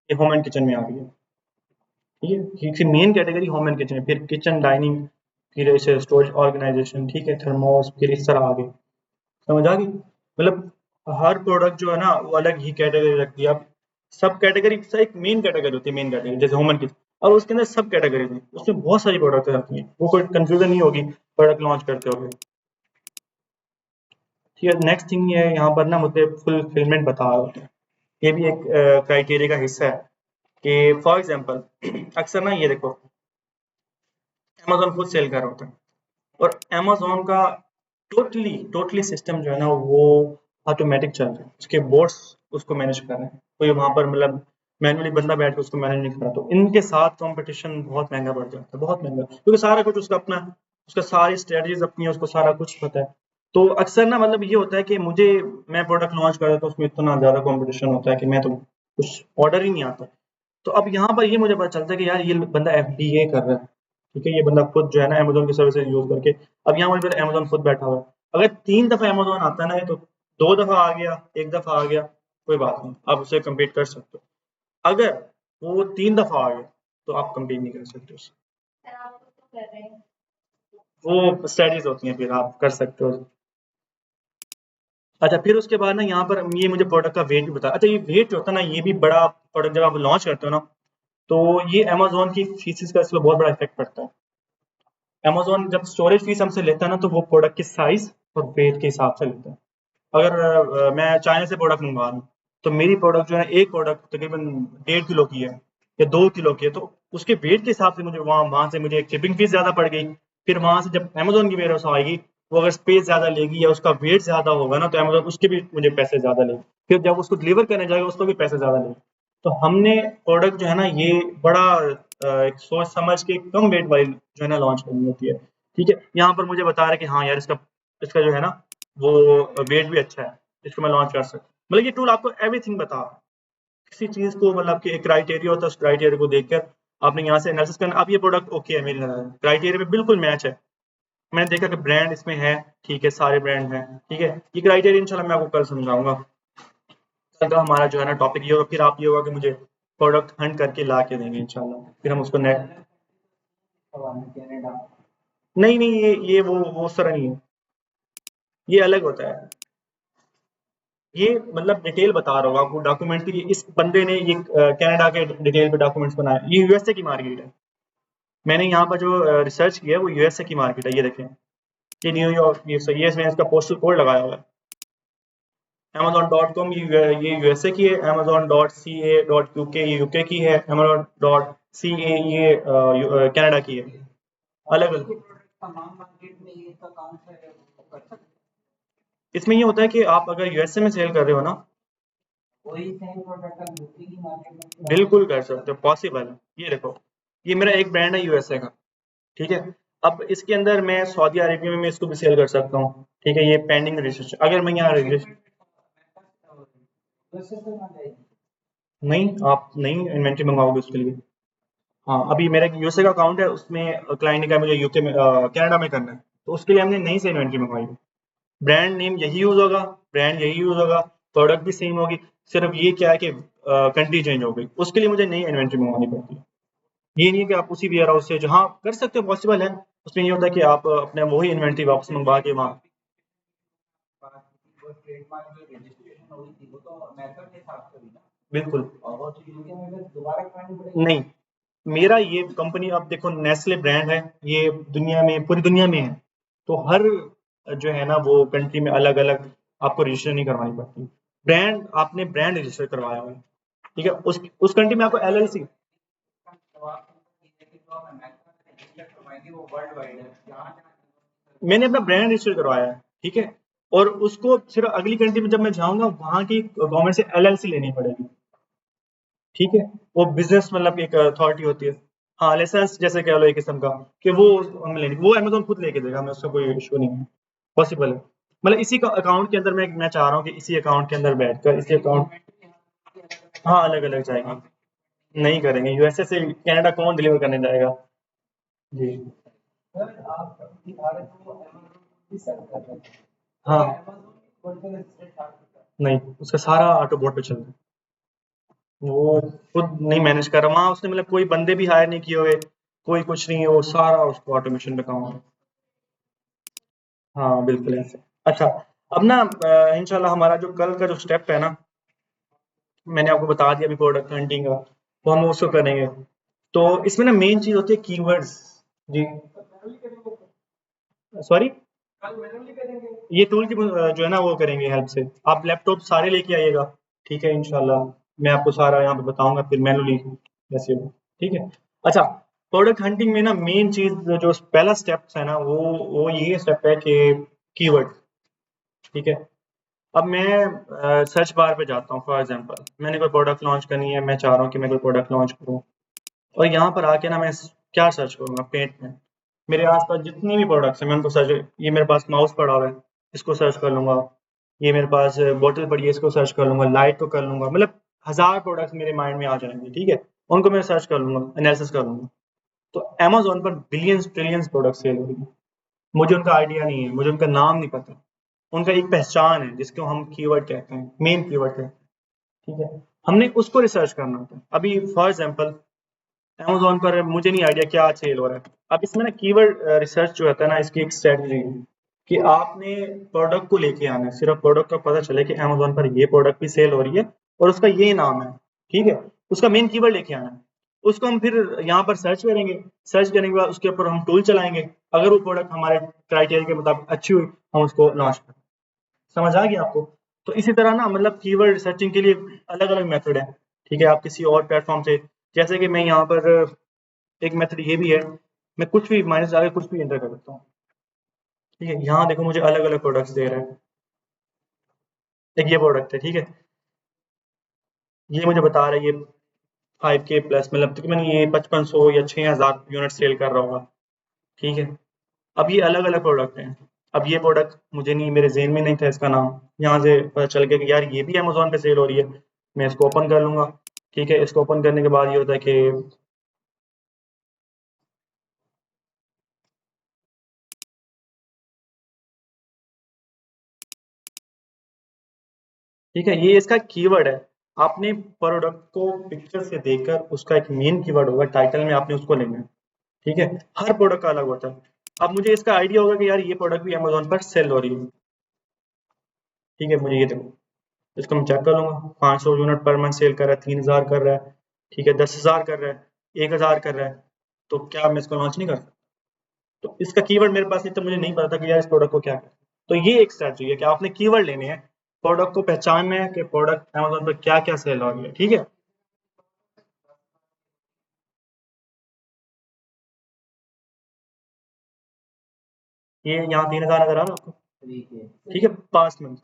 Speaker 1: ये होम एंड किचन में आ गई है। ठीक है, main category home and kitchen है, फिर किचन डाइनिंग, फिर ऐसे स्टोरेज ऑर्गेनाइजेशन, ठीक है, थर्मोस, फिर इस तरह आगे। समझ आ गई, मतलब हर प्रोडक्ट जो है ना वो अलग ही कैटेगरी रखती है। अब सब कैटेगरी से एक मेन कैटेगरी होती है, मेन कैटेगरी जैसे होम एंड किचन, और उसके अंदर सब कैटेगरी थी, उसमें बहुत सारी प्रोडक्ट आती हैं, वो कोई कंफ्यूजन नहीं होगी प्रोडक्ट लॉन्च करते हो। ठीक है, नेक्स्ट थिंग ये है, यहाँ पर ना मुझे फुलफिलमेंट बता रहे होते हैं, ये भी एक क्राइटेरिया का हिस्सा है कि फॉर एग्जांपल अक्सर ना ये देखो, अमेज़न खुद सेल कर रहा होता है, और अमेज़न का टोटली टोटली सिस्टम जो है ना वो ऑटोमेटिक चल रहा है, उसके बोट्स उसको मैनेज कर रहे हैं, कोई वहाँ पर मतलब मैनुअली बंदा बैठ के उसको मैनेज नहीं कर रहा। तो इनके साथ कंपटीशन बहुत महंगा पड़ जाता है, बहुत महंगा, क्योंकि सारा कुछ उसका अपना, उसका सारी स्ट्रेटजीज अपनी है, उसको सारा कुछ पता है। तो अक्सर ना मतलब ये होता है कि मुझे, मैं प्रोडक्ट लॉन्च कर रहा था उसमें इतना ज़्यादा कंपटीशन होता है कि मैं तो कुछ ऑर्डर ही नहीं आता। तो अब यहाँ पर ये मुझे पता चलता है कि यार ये बंदा एफबीए कर रहा है, ठीक है, ये बंदा खुद जो है ना अमेज़न की सर्विसेज यूज़ करके, अब यहाँ मुझे अमेज़न खुद बैठा हुआ है। अगर 3 दफ़ा अमेज़न आता है ना, ये तो 2 दफ़ा आ गया, 1 दफ़ा आ गया, कोई बात नहीं, आप उससे कम्पीट कर सकते हो। अगर वो 3 दफ़ा आ गया, तो आप कम्पीट नहीं कर सकते उससे। वो स्ट्रेटजीज़ होती हैं, फिर आप कर सकते हो। अच्छा, फिर उसके बाद ना यहाँ पर ये मुझे प्रोडक्ट का वेट भी बता, अच्छा ये वेट जो होता है ना, ये भी बड़ा प्रोडक्ट जब आप लॉन्च करते हो ना, तो ये अमेज़न की फीसेस का इसमें बहुत बड़ा इफ़ेक्ट पड़ता है। अमेज़न जब स्टोरेज फीस हमसे लेता है ना, तो वो प्रोडक्ट के साइज़ और वेट के हिसाब से लेता है। अगर मैं चाइना से प्रोडक्ट मंगवा रहा हूँ, तो मेरी प्रोडक्ट जो है, एक प्रोडक्ट तकरीबन 1.5 किलो की है या 2 किलो की है, तो उसके वेट के हिसाब से मुझे वहाँ वहाँ से मुझे शिपिंग फीस ज़्यादा पड़ गई। फिर वहाँ से जब अमेज़न की वेयरहाउस आएगी, वो अगर स्पेस ज़्यादा लेगी या उसका वेट ज़्यादा होगा ना, तो अमेज़न उसके भी मुझे पैसे ज़्यादा लेगी। फिर जब उसको डिलीवर करने जाएगा, उसको भी पैसे ज़्यादा लेगी। तो हमने प्रोडक्ट जो है ना ये बड़ा एक सोच समझ के कम वेट वाली जो है ना लॉन्च करनी होती है, ठीक है। यहाँ पर मुझे बता रहा है कि हाँ यार इसका इसका जो है ना वो वेट भी अच्छा है, इसको मैं लॉन्च कर सकता हूँ। मतलब ये टूल आपको एवरीथिंग बता रहा है, किसी चीज़ को मतलब कि एक क्राइटेरिया होता है, उस क्राइटेरिया को देखकर आपने यहाँ से एनालिसिस करना, अब ये प्रोडक्ट ओके है मेरे क्राइटेरिया पे बिल्कुल मैच है। मैंने देखा कि ब्रांड इसमें है, ठीक है, सारे ब्रांड हैं, ठीक है। ये क्राइटेरिया इंशाल्लाह मैं आपको कल समझाऊंगा। कल का हमारा जो है ना टॉपिक ये होगा, फिर आप ये होगा कि मुझे प्रोडक्ट हंट करके ला के देंगे इंशाल्लाह, फिर हम उसको नेट नहीं नहीं ये वो उस तरह नहीं है, ये अलग होता है। ये मतलब डिटेल बता रहा हूँ आपको डॉक्यूमेंट की, इस बंदे ने ये कनाडा के डिटेल पे डॉक्यूमेंट्स बनाए, ये यूएसए की मार्केट है। मैंने यहाँ पर जो रिसर्च किया है वो यूएसए की मार्केट है, ये देखें, ये न्यूयॉर्क, ये सही है, इसमें इसका पोस्टल कोड लगाया हुआ है। Amazon.com ये यूएसए की है, Amazon.ca.uk ये यूके की है, Amazon.ca ये कनाडा की है, अलग अलग।
Speaker 3: तमाम मार्केट में ये इसका काम है वो कर सकते हैं।
Speaker 1: इसमें ये होता है कि आप अगर यूएसए में सेल कर रहे हो ना,
Speaker 3: वही सेम प्रोडक्ट हम यूके की मार्केट में
Speaker 1: बिल्कुल कर सकते हो, पॉसिबल है। ये देखो, ये मेरा एक ब्रांड है यूएसए का, ठीक है। अब इसके अंदर मैं सऊदी अरेबिया में मैं इसको भी सेल कर सकता हूँ, ठीक है। ये पेंडिंग रजिस्ट्रेशन, अगर मैं यहाँ रजिस्ट्रेशन नहीं, आप नहीं इन्वेंट्री मंगवाओगे उसके लिए। हाँ, अभी मेरा एक यूएसए का अकाउंट है, उसमें क्लाइंट ने कहा मुझे यूके में कनाडा में करना है, तो उसके लिए हमने नई से इन्वेंट्री मंगवाई। ब्रांड नेम यही यूज होगा, ब्रांड यही यूज होगा, प्रोडक्ट भी सेम होगी, सिर्फ ये क्या है कि कंट्री चेंज हो गई, उसके लिए मुझे नई इन्वेंट्री मंगवानी पड़ती है। ये नहीं है कि आप उसी वेयर हाउस से जहाँ कर सकते हो, पॉसिबल है। उसमें ये होता है कि आप अपने वही इन्वेंट्री वापस मंगवा के वहाँ
Speaker 3: ट्रेडमार्क जो रजिस्ट्रेशन हुई थी वो तो अमेरिका के हिसाब से हुई ना,
Speaker 1: बिल्कुल
Speaker 3: और वो तो यूके में फिर दोबारा करानी पड़ेगी।
Speaker 1: नहीं। मेरा ये कंपनी, अब देखो नेस्ले ब्रांड है, ये दुनिया में पूरी दुनिया में है, तो हर जो है ना वो कंट्री में अलग अलग आपको रजिस्टर नहीं करवानी पड़ती। ब्रांड आपने ब्रांड रजिस्टर करवाया हुआ है, ठीक है, उस कंट्री में आपको एलएलसी,
Speaker 3: वो वर्ल्ड वाइड है जहाँ
Speaker 1: मैंने अपना ब्रांड रजिस्टर करवाया है, ठीक है। और उसको सिर्फ अगली कंट्री में जब मैं जाऊंगा वहां की गवर्नमेंट से एलएलसी लेनी पड़ेगी, ठीक है। वो बिजनेस मतलब एक अथॉरिटी होती है, हाँ, लाइसेंस जैसे कह लो एक किस्म का, कि वो हमें लेनी, वो अमेज़न खुद लेके देगा, हमें उसका कोई इशू नहीं है, पॉसिबल है। मतलब इसी का अकाउंट के अंदर मैं चाह रहा हूँ कि इसी अकाउंट के अंदर बैठकर इसी अकाउंट, हाँ, अलग अलग जाएगी, नहीं करेंगे। यूएसए से कनाडा कौन डिलीवर करने जाएगा जी।
Speaker 3: सर आप भारत को अमेज़न भी सर्च कर रहे हैं,
Speaker 1: हाँ,
Speaker 3: अमेज़न वर्चुअल असिस्टेंट
Speaker 1: नहीं, उसका सारा ऑटो बोट पे चल रहा है, वो खुद नहीं मैनेज कर रहा वहाँ, उसने मतलब कोई बंदे भी हायर नहीं किए हुए, कोई कुछ नहीं है, वो सारा उसको ऑटोमेशन पे काम है। हाँ, बिल्कुल ऐसे। अच्छा, अब ना इंशाल्लाह हमारा जो कल का जो स्टेप है ना, मैंने आपको बता दिया अभी प्रोडक्ट हंटिंग का, तो हम उसको करेंगे। तो इसमें ना मेन चीज़ होती है कीवर्ड्स जी। सॉरी, ये टूल की जो है ना वो करेंगे हेल्प से, आप लैपटॉप सारे लेके आइएगा, ठीक है, इंशाल्लाह मैं आपको सारा यहाँ पे बताऊंगा, फिर मैनुअली कैसे हो, ठीक है। अच्छा, प्रोडक्ट हंटिंग में ना मेन चीज़ जो पहला स्टेप है ना वो ये स्टेप है कि कीवर्ड, ठीक है। अब मैं सर्च बार पे जाता हूँ, फॉर एग्जांपल मैंने कोई प्रोडक्ट लॉन्च करनी है, मैं चाह रहा हूँ कि मैं कोई प्रोडक्ट लॉन्च करूँ, और यहाँ पर आके ना मैं क्या सर्च करूँगा, पेंट में मेरे आसपास जितनी भी प्रोडक्ट्स हैं मैं उनको सर्च, ये मेरे पास माउस पड़ा हुआ है, इसको सर्च कर लूँगा, ये मेरे पास बॉटल पड़ी है, इसको सर्च कर लूँगा, लाइट को कर लूँगा, मतलब 1000 प्रोडक्ट्स मेरे माइंड में आ जाएंगे, ठीक है, उनको मैं सर्च कर लूँगा, एनालिसिस कर लूँगा। तो अमेज़न पर बिलियंस ट्रिलियंस प्रोडक्ट सेल हो रही है, मुझे उनका आइडिया नहीं है, मुझे उनका नाम नहीं पता, उनका एक पहचान है जिसको हम कीवर्ड कहते हैं, मेन कीवर्ड कहते हैं, ठीक है। हमने उसको रिसर्च करना होता है। अभी फॉर एग्जांपल अमेज़न पर मुझे नहीं आइडिया क्या सेल हो रहा है। अब इसमें ना कीवर्ड रिसर्च जो होता है ना, इसकी एक स्ट्रेटजी है कि आपने प्रोडक्ट को लेके आना है, सिर्फ प्रोडक्ट का पता चले कि अमेज़न पर ये प्रोडक्ट भी सेल हो रही है और उसका ये नाम है, ठीक है, उसका मेन कीवर्ड लेके आना है। उसको हम फिर यहाँ पर सर्च करेंगे, सर्च करने के बाद उसके ऊपर हम टूल चलाएंगे, अगर वो प्रोडक्ट हमारे क्राइटेरिया के मुताबिक अच्छी हुई हम उसको लॉन्च करें। समझ आ गया आपको? तो इसी तरह ना मतलब कीवर्ड रिसर्चिंग के लिए अलग अलग मेथड है, ठीक है। आप किसी और प्लेटफॉर्म से, जैसे कि मैं यहाँ पर एक मेथड ये भी है, मैं कुछ भी माइनस आगे कुछ भी एंटर कर सकता हूँ, ठीक है। यहाँ देखो मुझे अलग अलग प्रोडक्ट्स दे रहे हैं, एक ये प्रोडक्ट है, ठीक है, ये मुझे बता रहा है ये 5K प्लस, मतलब तकरीबन ये 5500 या 6000 यूनिट सेल कर रहा होगा, ठीक है। अब ये अलग अलग प्रोडक्ट हैं। अब ये प्रोडक्ट मुझे नहीं, मेरे जेहन में नहीं था इसका नाम, यहाँ से पता चल गया कि यार ये भी अमेजोन पे सेल हो रही है। मैं इसको ओपन कर लूंगा, ठीक है। इसको ओपन करने के बाद ये होता है कि ठीक है, ये इसका कीवर्ड है। आपने प्रोडक्ट को पिक्चर से देखकर उसका एक मेन कीवर्ड होगा टाइटल में, आपने उसको लेना है, ठीक है। हर प्रोडक्ट का अलग होता है। अब मुझे इसका आइडिया होगा कि यार ये प्रोडक्ट भी अमेजोन पर सेल हो रही है, ठीक है। मुझे ये देखो, इसको मैं चेक कर लूंगा, 500 यूनिट पर मंथ सेल कर रहा है, 3000 कर रहा है, ठीक है, 10,000 कर रहा है, 1000 कर रहा है। तो क्या मैं इसको लॉन्च नहीं कर सकता? तो इसका कीवर्ड मेरे पास नहीं, तो मुझे नहीं पता था कि यार इस प्रोडक्ट को क्या करें। तो ये एक स्ट्रैटेजी है कि आपने कीवर्ड लेने हैं, प्रोडक्ट को पहचानना है कि प्रोडक्ट अमेजोन पर क्या क्या सेल हो रही है, ठीक है। ये यहाँ 3000 नजर आ रहा है आपको, ठीक है, 5 मंथ।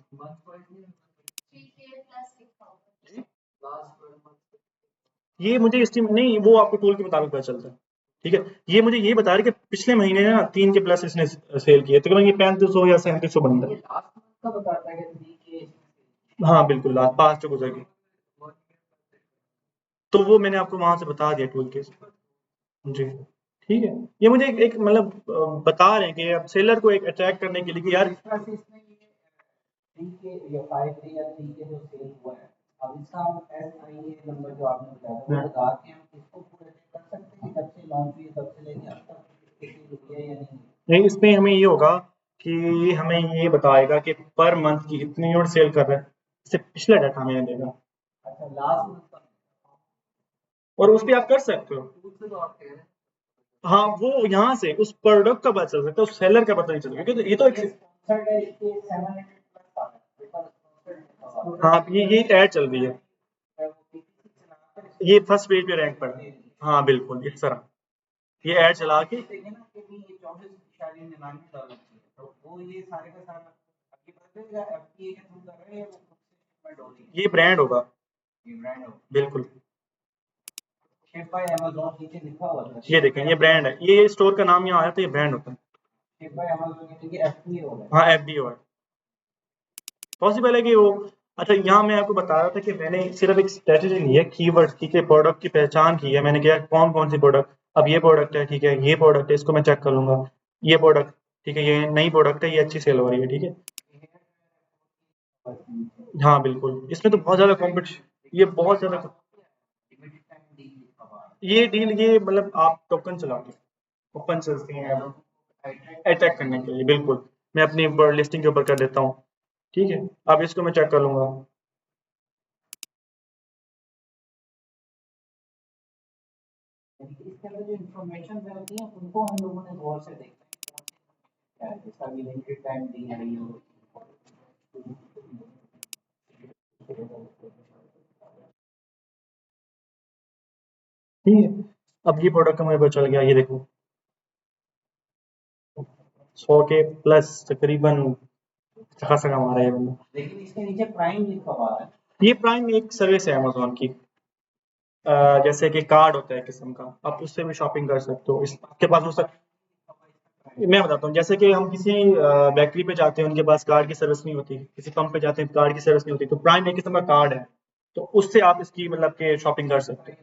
Speaker 1: ये मुझे इस्टीम नहीं, वो आपको टूल के मुताबिक पता चलता है, ठीक है। ये मुझे ये बता रहे कि पिछले महीने ना 3 के प्लस इसने सेल किए, तकरीबन ये 3500 या 3700 बनता है। हाँ बिल्कुल, लास्ट 5 जो गुजर गई, तो वो मैंने आपको वहां से बता दिया टूल के, जी, ठीक है। ये मुझे एक मतलब बता रहे हैं कि अब सेलर को एक अट्रैक्ट करने के लिए कि यार नहीं, इसमें हमें ये होगा कि ये हमें ये बताएगा कि पर मंथ की इतनी यूनिट सेल कर रहा है, इससे पिछला डाटा हमें देगा, और उस पे आप कर सकते हो। हाँ, वो यहाँ से उस प्रोडक्ट का पता चल सकता है, उस सेलर का पता नहीं चल, क्योंकि ये तो एक हाँ, ये ऐड चल रही है, ये फर्स्ट पेज पे रैंक पर है। हाँ बिल्कुल, इस तरह ये ऐड चला के ये ब्रांड होगा, बिल्कुल। ये देखें, ये ब्रांड है, ये स्टोर का नाम यहाँ आया तो ये ब्रांड होता है। हाँ, FBO है, पॉसिबल है कि वो। अच्छा, यहाँ मैं आपको बता रहा था कि मैंने सिर्फ एक स्ट्रेटेजी ली है कीवर्ड्स की, कि प्रोडक्ट की पहचान की है मैंने, क्या कौन कौन सी प्रोडक्ट। अब ये प्रोडक्ट है, ठीक है, ये प्रोडक्ट है, इसको मैं चेक कर लूंगा। ये प्रोडक्ट, ठीक है, ये नई प्रोडक्ट है, ये अच्छी सेल हो रही है, ठीक है। हाँ बिल्कुल, इसमें तो बहुत ज्यादा कॉम्पिटिशन, ये बहुत ज्यादा, ये डील ये मतलब आप टोकन चला के ओपन चलते हैं अटैक करने के लिए, बिल्कुल। मैं अपनी लिस्टिंग के ऊपर कर देता हूँ, ठीक है। अब इसको मैं चेक कर लूंगा। ठीक है, अब ये प्रोडक्ट का मुझे पता चल गया, ये देखो 100 के प्लस तकरीबन खासा कमा रहा है ये बंदा। ये प्राइम एक सर्विस है अमेजोन की, जैसे कि कार्ड होता है किस्म का, आप उससे भी शॉपिंग कर सकते हो। इस आपके पास हो सक मैं बताता हूँ, जैसे कि हम किसी बेकरी पे जाते हैं, उनके पास कार्ड की सर्विस नहीं होती, किसी पंप पे जाते हैं कार्ड की सर्विस नहीं होती, तो प्राइम एक किस्म का कार्ड है, तो उससे आप इसकी मतलब के शॉपिंग कर सकते हैं।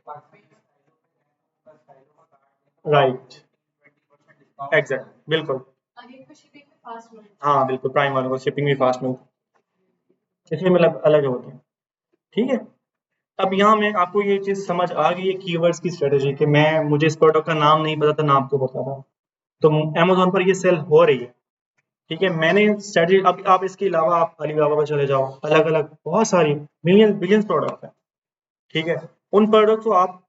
Speaker 1: राइट, एग्जैक्ट, बिल्कुल। हाँ बिल्कुल, प्राइम वालों को शिपिंग भी फास्ट मिलती है, इसमें मतलब अलग होते हैं, ठीक है। अब यहाँ मैं आपको ये चीज़ समझ आ गई है कीवर्ड्स की स्ट्रेटेजी, कि मैं मुझे इस प्रोडक्ट का नाम नहीं पता था, ना आपको पता था, तो अमेजोन पर ये सेल हो रही है, ठीक है। मैंने स्ट्रेटेजी, अब आप इसके अलावा आप अलीबाबा पर चले जाओ, अलग अलग बहुत सारी मिलियन बिलियंस प्रोडक्ट है, ठीक है। उन प्रोडक्ट को आप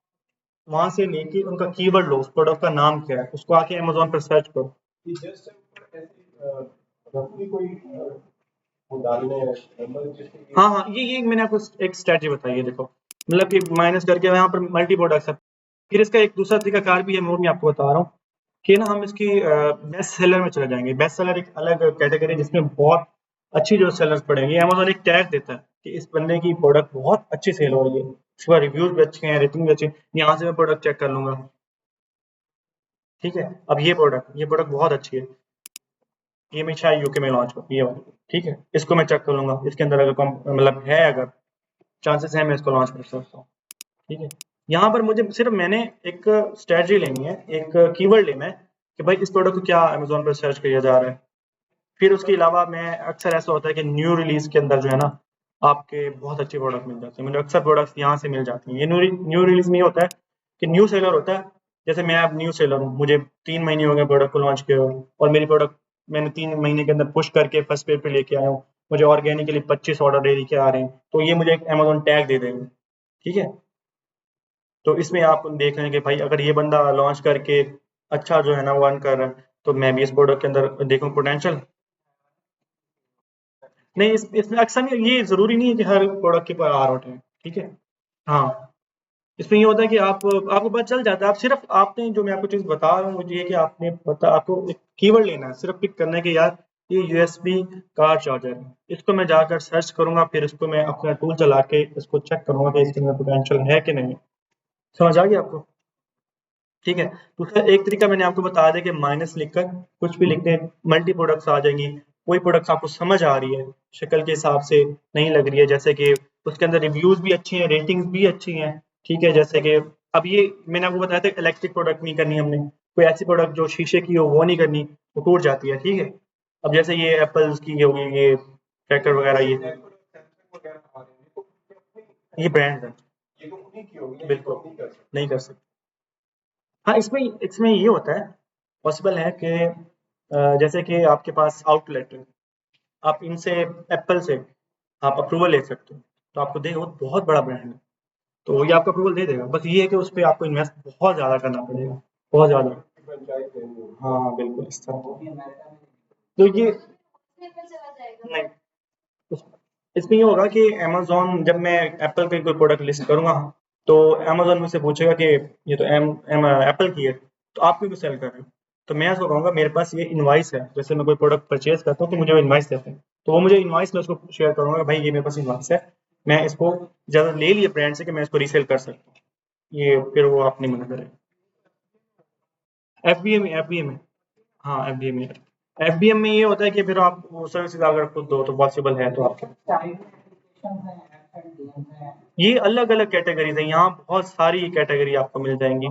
Speaker 1: वहां से लेके उनका कीवर्ड लो, उस प्रोडक्ट का नाम क्या है, उसको आके अमेजोन पर सर्च करो।
Speaker 2: जस्ट रफली कोई वो डालने हैं नंबर जिससे कि
Speaker 1: हाँ हाँ, ये मैंने आपको एक स्ट्रेटजी बताई है, देखो मतलब कि माइनस करके यहाँ पर मल्टी प्रोडक्ट्स है। फिर इसका एक दूसरा तरीका कार भी है, मैं वो भी आपको बता रहा हूँ कि ना हम इसकी बेस्ट सेलर में चले जाएंगे। बेस्ट सेलर एक अलग कैटेगरी है जिसमें बहुत अच्छी जो सेलर्स पड़ेंगे, अमेजोन एक टैग देता है कि इस बंदे की प्रोडक्ट बहुत अच्छी सेल हो रही है, उसके बाद रिव्यूज भी अच्छे हैं, रेटिंग भी अच्छी है। यहाँ से मैं प्रोडक्ट चेक कर लूंगा, ठीक है। अब ये प्रोडक्ट बहुत अच्छी है, ये मैं शायद यूके में लॉन्च हुआ ये वाली, ठीक है। इसको मैं चेक कर लूंगा, इसके अंदर अगर मतलब है, अगर चांसेस है मैं इसको लॉन्च कर सकता हूँ, ठीक है। यहाँ पर मुझे सिर्फ मैंने एक स्ट्रेटजी लेनी है, एक कीवर्ड लेना है कि भाई इस प्रोडक्ट को क्या अमेजोन पर सर्च किया जा रहा है। फिर उसके अलावा मैं अक्सर ऐसा होता है कि न्यू रिलीज के अंदर जो है ना, आपके बहुत अच्छे प्रोडक्ट मिल जाते हैं, मुझे अक्सर प्रोडक्ट्स यहाँ से मिल जाती हैं। ये न्यू रिलीज में होता है कि न्यू सेलर होता है, जैसे मैं अब न्यू सेलर हूँ, मुझे 3 महीने हो गए प्रोडक्ट को लॉन्च किए हुए, और मेरी प्रोडक्ट मैंने 3 महीने के अंदर पुश करके फर्स्ट पेज पे लेके आया हूँ, मुझे ऑर्गेनिकली 25 ऑर्डर डेली के आ रहे हैं, तो ये मुझे एक अमेजोन टैग दे देंगे, ठीक है। तो इसमें आप देख लें कि भाई अगर ये बंदा लॉन्च करके अच्छा जो है ना वो अर्न कर रहा है, तो मैं भी इस प्रोडक्ट के अंदर देखूँ पोटेंशियल। नहीं, इसमें अक्सर ये जरूरी नहीं है कि हर प्रोडक्ट के ऊपर आर होते हैं, ठीक है। हाँ, इसमें ये होता है कि आपको पता चल जाता है, आप सिर्फ आपने जो मैं आपको चीज बता रहा हूँ मुझे ये कि आपको एक कीवर्ड लेना है, सिर्फ पिक करना है कि यार ये यूएसबी कार चार्जर है, इसको मैं जाकर सर्च करूंगा, फिर इसको मैं अपना टूल चला के इसको चेक करूंगा कि इसके अंदर पोटेंशियल है कि नहीं। समझ आ गया आपको? ठीक है। दूसरा एक तरीका मैंने आपको बता दिया कि माइनस लिखकर कुछ भी लिखते हैं, मल्टी प्रोडक्ट्स आ जाएंगी। कोई प्रोडक्ट्स आपको समझ आ रही है, शक्ल के हिसाब से नहीं लग रही है, जैसे कि उसके अंदर रिव्यूज भी अच्छे हैं, रेटिंग्स भी अच्छी हैं, ठीक है। जैसे कि अब ये मैंने आपको बताया था इलेक्ट्रिक प्रोडक्ट नहीं करनी हमने, कोई ऐसी प्रोडक्ट जो शीशे की हो वो नहीं करनी, वो टूट जाती है, ठीक है। अब जैसे ये एप्पल्स की होगी, ये ट्रैक्टर वगैरह,
Speaker 2: सैमसंग वगैरह आ रहे हैं, तो
Speaker 1: ये ब्रांड है,
Speaker 2: ये तो उन्हीं की होगी ना, ये तो
Speaker 1: बिल्कुल
Speaker 2: हम नहीं कर सकते।
Speaker 1: नहीं कर सकते। हाँ, इसमें इसमें ये होता है, पॉसिबल है कि जैसे कि आपके पास आउटलेट है, आप इनसे एप्पल से आप अप्रूवल ले सकते हो, तो आपको देगा, वो बहुत बड़ा ब्रांड है, तो ये आपको अप्रूवल दे देगा। बस ये है कि उस पे आपको इन्वेस्ट बहुत ज़्यादा करना पड़ेगा, बहुत ज़्यादा।
Speaker 2: फ्रेंचाइज लेनी होगी।
Speaker 1: हाँ, बिल्कुल इस तरह। तो ये नहीं, उस इसमें ये होगा कि अमेज़न, जब मैं एप्पल की कोई प्रोडक्ट लिस्ट करूँगा, तो अमेज़न मुझसे पूछेगा कि ये तो एप्पल की है, तो आप क्यों सेल कर रहे हो? तो मैं उसको कहूँगा मेरे पास ये इनवॉइस है, जैसे मैं कोई प्रोडक्ट परचेज़ करता हूँ तो मुझे वो इनवॉइस देते हैं। तो वो मुझे इनवॉइस, मैं उसको शेयर करूँगा कि भाई ये मेरे पास इनवॉइस है, मैं इसको ज़्यादा ले लिए ब्रांड से कि मैं इसको रीसेल कर सकता हूँ। ये फिर वो आप नहीं मना करें। एफबीए में, हाँ, एफबीएम में ये होता है कि फिर आप वो सर्विसेज अगर खुद दो तो पॉसिबल है तो आपके, ये अलग अलग कैटेगरीज है, यहाँ बहुत सारी कैटेगरी आपको मिल जाएंगी।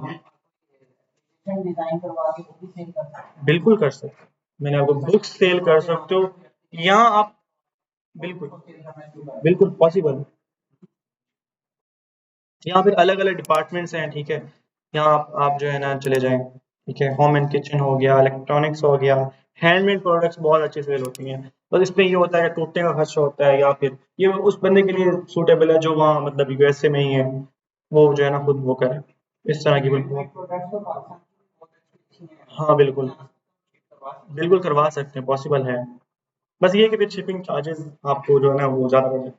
Speaker 1: बिल्कुल कर सकते हो, मैंने आपको बुक्स सेल कर सकते हो, यहाँ आप बिल्कुल बिल्कुल पॉसिबल है। यहाँ फिर अलग अलग डिपार्टमेंट्स हैं, ठीक है। यहाँ आप जो है ना चले जाएं, ठीक है। होम एंड किचन हो गया, इलेक्ट्रॉनिक्स हो गया, हैंडमेड प्रोडक्ट्स बहुत अच्छी सेल होती हैं। बस इसमें ये होता है कि टूटने का खर्चा होता है, या फिर ये उस बंदे के लिए सूटेबल है जो वहाँ मतलब यूएसए में ही है, वो जो है ना खुद वो करे, इस तरह की बिल्कुल। हाँ, बिल्कुल बिल्कुल करवा सकते हैं, पॉसिबल है। बस ये है कि फिर शिपिंग चार्जेस आपको जो है ना वो ज़्यादा पड़ जाए।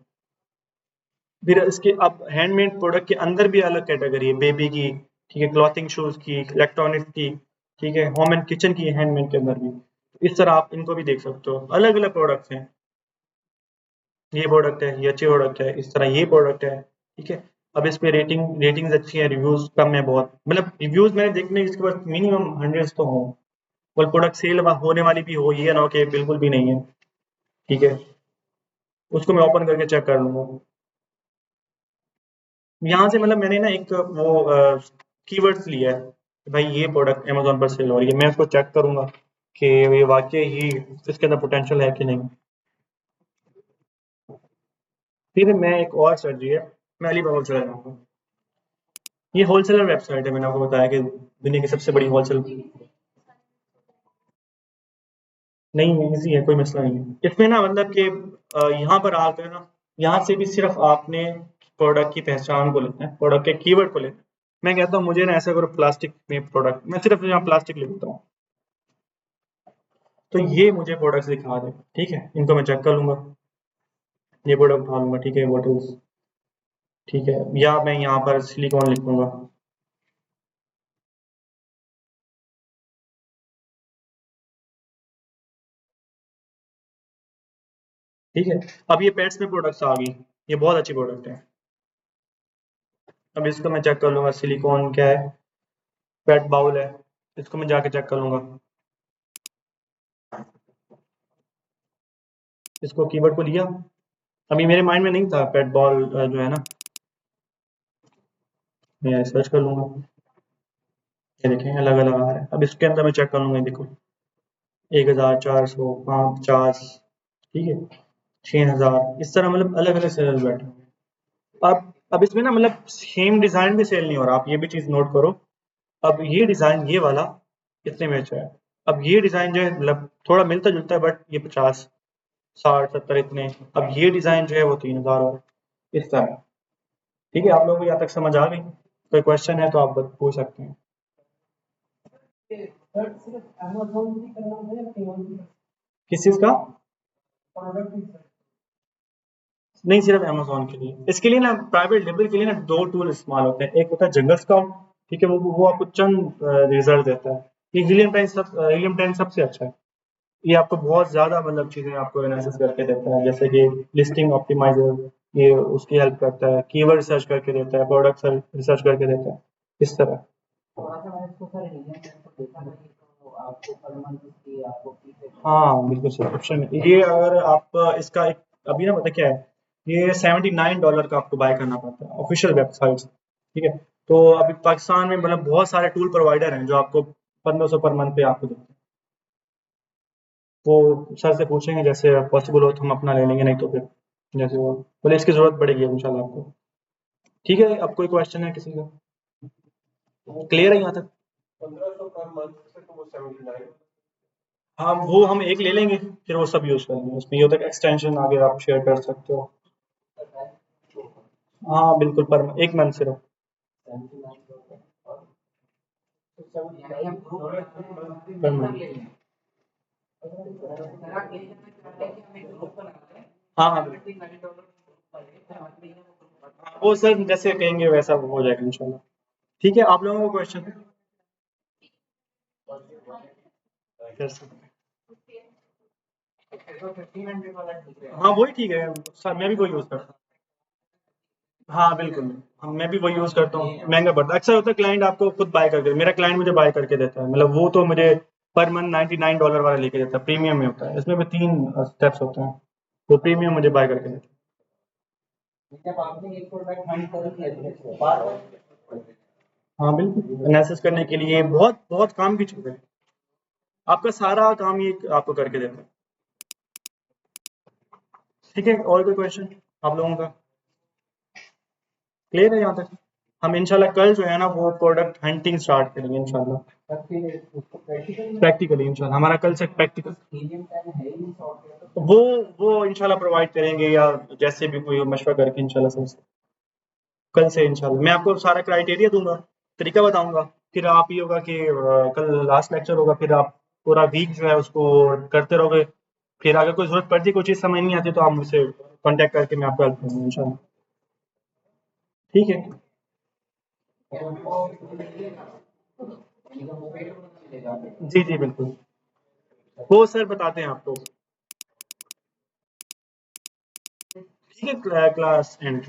Speaker 1: फिर इसके अब हैंडमेड प्रोडक्ट के अंदर भी अलग कैटेगरी है, बेबी की, ठीक है, क्लॉथिंग शूज की, इलेक्ट्रॉनिक्स की, ठीक है, होम एंड किचन की, हैंडमेड के अंदर भी। इस तरह आप इनको भी देख सकते हो, अलग अलग प्रोडक्ट्स हैं। ये प्रोडक्ट है, ये अच्छी प्रोडक्ट है, इस तरह ये प्रोडक्ट है, ठीक है। अब इस पे रेटिंग्स अच्छी है, रिव्यूज कम है बहुत, मतलब रिव्यूज मैंने देखने इसके पास मिनिमम हंड्रेड्स तो हो, और प्रोडक्ट सेल होने वाली भी हो, ये ना हो कि बिल्कुल भी नहीं है, ठीक है। उसको मैं ओपन करके चेक कर लूंगा। यहाँ से मतलब मैंने ना एक वो कीवर्ड्स लिया है कि भाई ये प्रोडक्ट अमेजोन पर सेल हो रही है, मैं उसको चेक करूंगा कि ये वाकई ही इसके अंदर पोटेंशियल है कि नहीं। फिर मैं एक और स्ट्रेटजी है, मैं अलीबाबा चला जाऊंगा। ये होलसेलर वेबसाइट है, मैंने आपको बताया कि दुनिया की सबसे बड़ी होलसेल। नहीं है, इजी है, कोई मसला नहीं है इसमें ना, मतलब कि यहाँ पर आकर ना, यहाँ से भी सिर्फ आपने प्रोडक्ट की पहचान को लेना है, प्रोडक्ट के कीवर्ड को लेना है। मैं कहता हूँ मुझे ना ऐसा करो, प्लास्टिक में प्रोडक्ट, मैं सिर्फ यहाँ प्लास्टिक लिखता हूँ, तो ये मुझे प्रोडक्ट्स दिखा दे, ठीक है। इनको मैं चेक कर लूंगा, ये प्रोडक्ट उठा लूंगा, ठीक है, बॉटल्स, ठीक है। या मैं यहाँ पर सिलिकॉन लिखूंगा, ठीक है। अब ये पेट्स में प्रोडक्ट्स आ गई, ये बहुत अच्छी प्रोडक्ट है, अब इसको मैं चेक कर लूँगा, सिलिकॉन क्या है, पेट बाउल है, इसको मैं जाके चेक कर लूँगा। इसको कीवर्ड को लिया, अभी मेरे माइंड में नहीं था पेट बॉल जो है ना, मैं सर्च कर लूँगा। ये देखें अलग अलग आ रहा है। अब इसके अंदर मैं चेक कर लूँगा, देखो 1400, 50, ठीक है, 6000, इस तरह मतलब अलग अलग सेलर बैठे हैं। अब इसमें ना मतलब सेम डिज़ाइन भी सेल नहीं हो रहा, आप ये भी चीज़ नोट करो। अब ये डिज़ाइन ये वाला कितने में है, अब ये डिज़ाइन जो है मतलब थोड़ा मिलता जुलता है, बट ये 50, 60, 70 इतने। अब ये डिज़ाइन जो है वो 3000 और इस तरह। ठीक है, आप लोगों को यहाँ तक समझ आ गई? कोई क्वेश्चन है तो आप पूछ सकते हैं।
Speaker 3: सर सिर्फ अमेज़न भी करना है या कहीं और भी?
Speaker 1: किस चीज़ का?
Speaker 3: प्रोडक्ट भी सर।
Speaker 1: नहीं, सिर्फ अमेज़न के लिए। इसके लिए ना प्राइवेट लेबल के लिए ना 2 टूल इस्तेमाल होते हैं। एक होता है जंगल स्काउट, ठीक है, वो आपको चंद रिजल्ट देता है। ये हीलियम 10 सबसे अच्छा है। ये आपको बहुत ज़्यादा मतलब चीज़ें आपको एनालिसिस करके देता है, जैसे कि लिस्टिंग ऑप्टिमाइज़र, ये उसकी हेल्प करता है, कीवर्ड रिसर्च करके देता है, प्रोडक्ट रिसर्च करके देता है, इस तरह।
Speaker 3: थोड़ा-सा मैंने इसको सर इंडियन बैंक को देखा था कि तो आपको पर मंथ इसकी आपको फीस है।
Speaker 1: हाँ, बिल्कुल सब्सक्रिप्शन है। ये अगर आप इसका एक अभी ना पता क्या है, ये $79 का आपको बाय करना पड़ता है ऑफिशियल वेबसाइट से, ठीक है? तो अभी पाकिस्तान में मतलब बहुत सारे टूल प्रोवाइडर हैं जो आपको 1500 पर मंथ पे आपको देते हैं। वो सर से पूछेंगे, जैसे पॉसिबल हो तो हम अपना ले लेंगे, नहीं तो फिर जैसे वो बोले इसकी ज़रूरत पड़ेगी इंशाल्लाह आपको। ठीक है, अब कोई क्वेश्चन है किसी का? क्लियर है यहाँ तक?
Speaker 2: 1500 पर मंथ से तो वो 79।
Speaker 1: हाँ, वो हम एक ले लेंगे, फिर वो सब यूज़ करेंगे। उसमें ये होता है कि एक्सटेंशन आगे आप शेयर कर सकते हो। हाँ, बिल्कुल, पर एक मंथ सिर्फ। Per month. हाँ, हाँ, वो सर जैसे कहेंगे वैसा हो जाएगा इंशाल्लाह। ठीक है, आप लोगों को क्वेश्चन कर सकते हैं। हाँ, वही ठीक है सर, मैं भी वही यूज़ करता हूँ। हाँ, बिल्कुल। हाँ, मैं भी वही यूज़ करता हूँ, महँगा पड़ता है। अक्सर होता है क्लाइंट आपको खुद बाय करके, मेरा क्लाइंट मुझे बाय करके देता है, मतलब वो तो मुझे पर मंथ $99 वाला लेके देता है, प्रीमियम में होता है। इसमें भी 3 स्टेप्स होते हैं, तो प्रीमियम मुझे बाय करके देता है।
Speaker 3: जब आपने एक प्रोडक्ट हंट कर लिया तो बार-बार
Speaker 1: हाँ, बिल्कुल, एनालिसिस करने के लिए बहुत बहुत काम की चीज़ है। आपका सारा काम ये आपको करके देता है। ठीक है, और कोई क्वेश्चन आप लोगों का? क्लियर है यहाँ तक? हम इंशाल्लाह कल जो है ना वो प्रोडक्ट हंटिंग स्टार्ट करेंगे इंशाल्लाह।
Speaker 3: तब फिर उसको प्रैक्टिकल में
Speaker 1: प्रैक्टिकली इंशाल्लाह, हमारा कल से प्रैक्टिकल
Speaker 3: हीलियम पेन है ही नहीं सॉफ्टवेयर तो
Speaker 1: वो इंशाल्लाह प्रोवाइड करेंगे, या जैसे भी कोई मशवरा करके इंशाल्लाह सर से कल से इंशाल्लाह मैं आपको सारा क्राइटेरिया दूंगा, तरीका बताऊंगा। फिर आप ये होगा कि कल लास्ट लेक्चर होगा, फिर आप पूरा वीक जो है उसको करते रहोगे। फिर अगर कोई जरूरत पड़ती है, कोई चीज़ समझ नहीं आती, तो आप मुझसे कांटेक्ट करके मैं आपको हेल्प करूंगा इंशाल्लाह। ठीक है, जी जी बिल्कुल, वो सर बताते हैं आपको। ठीक है, क्लास एंड।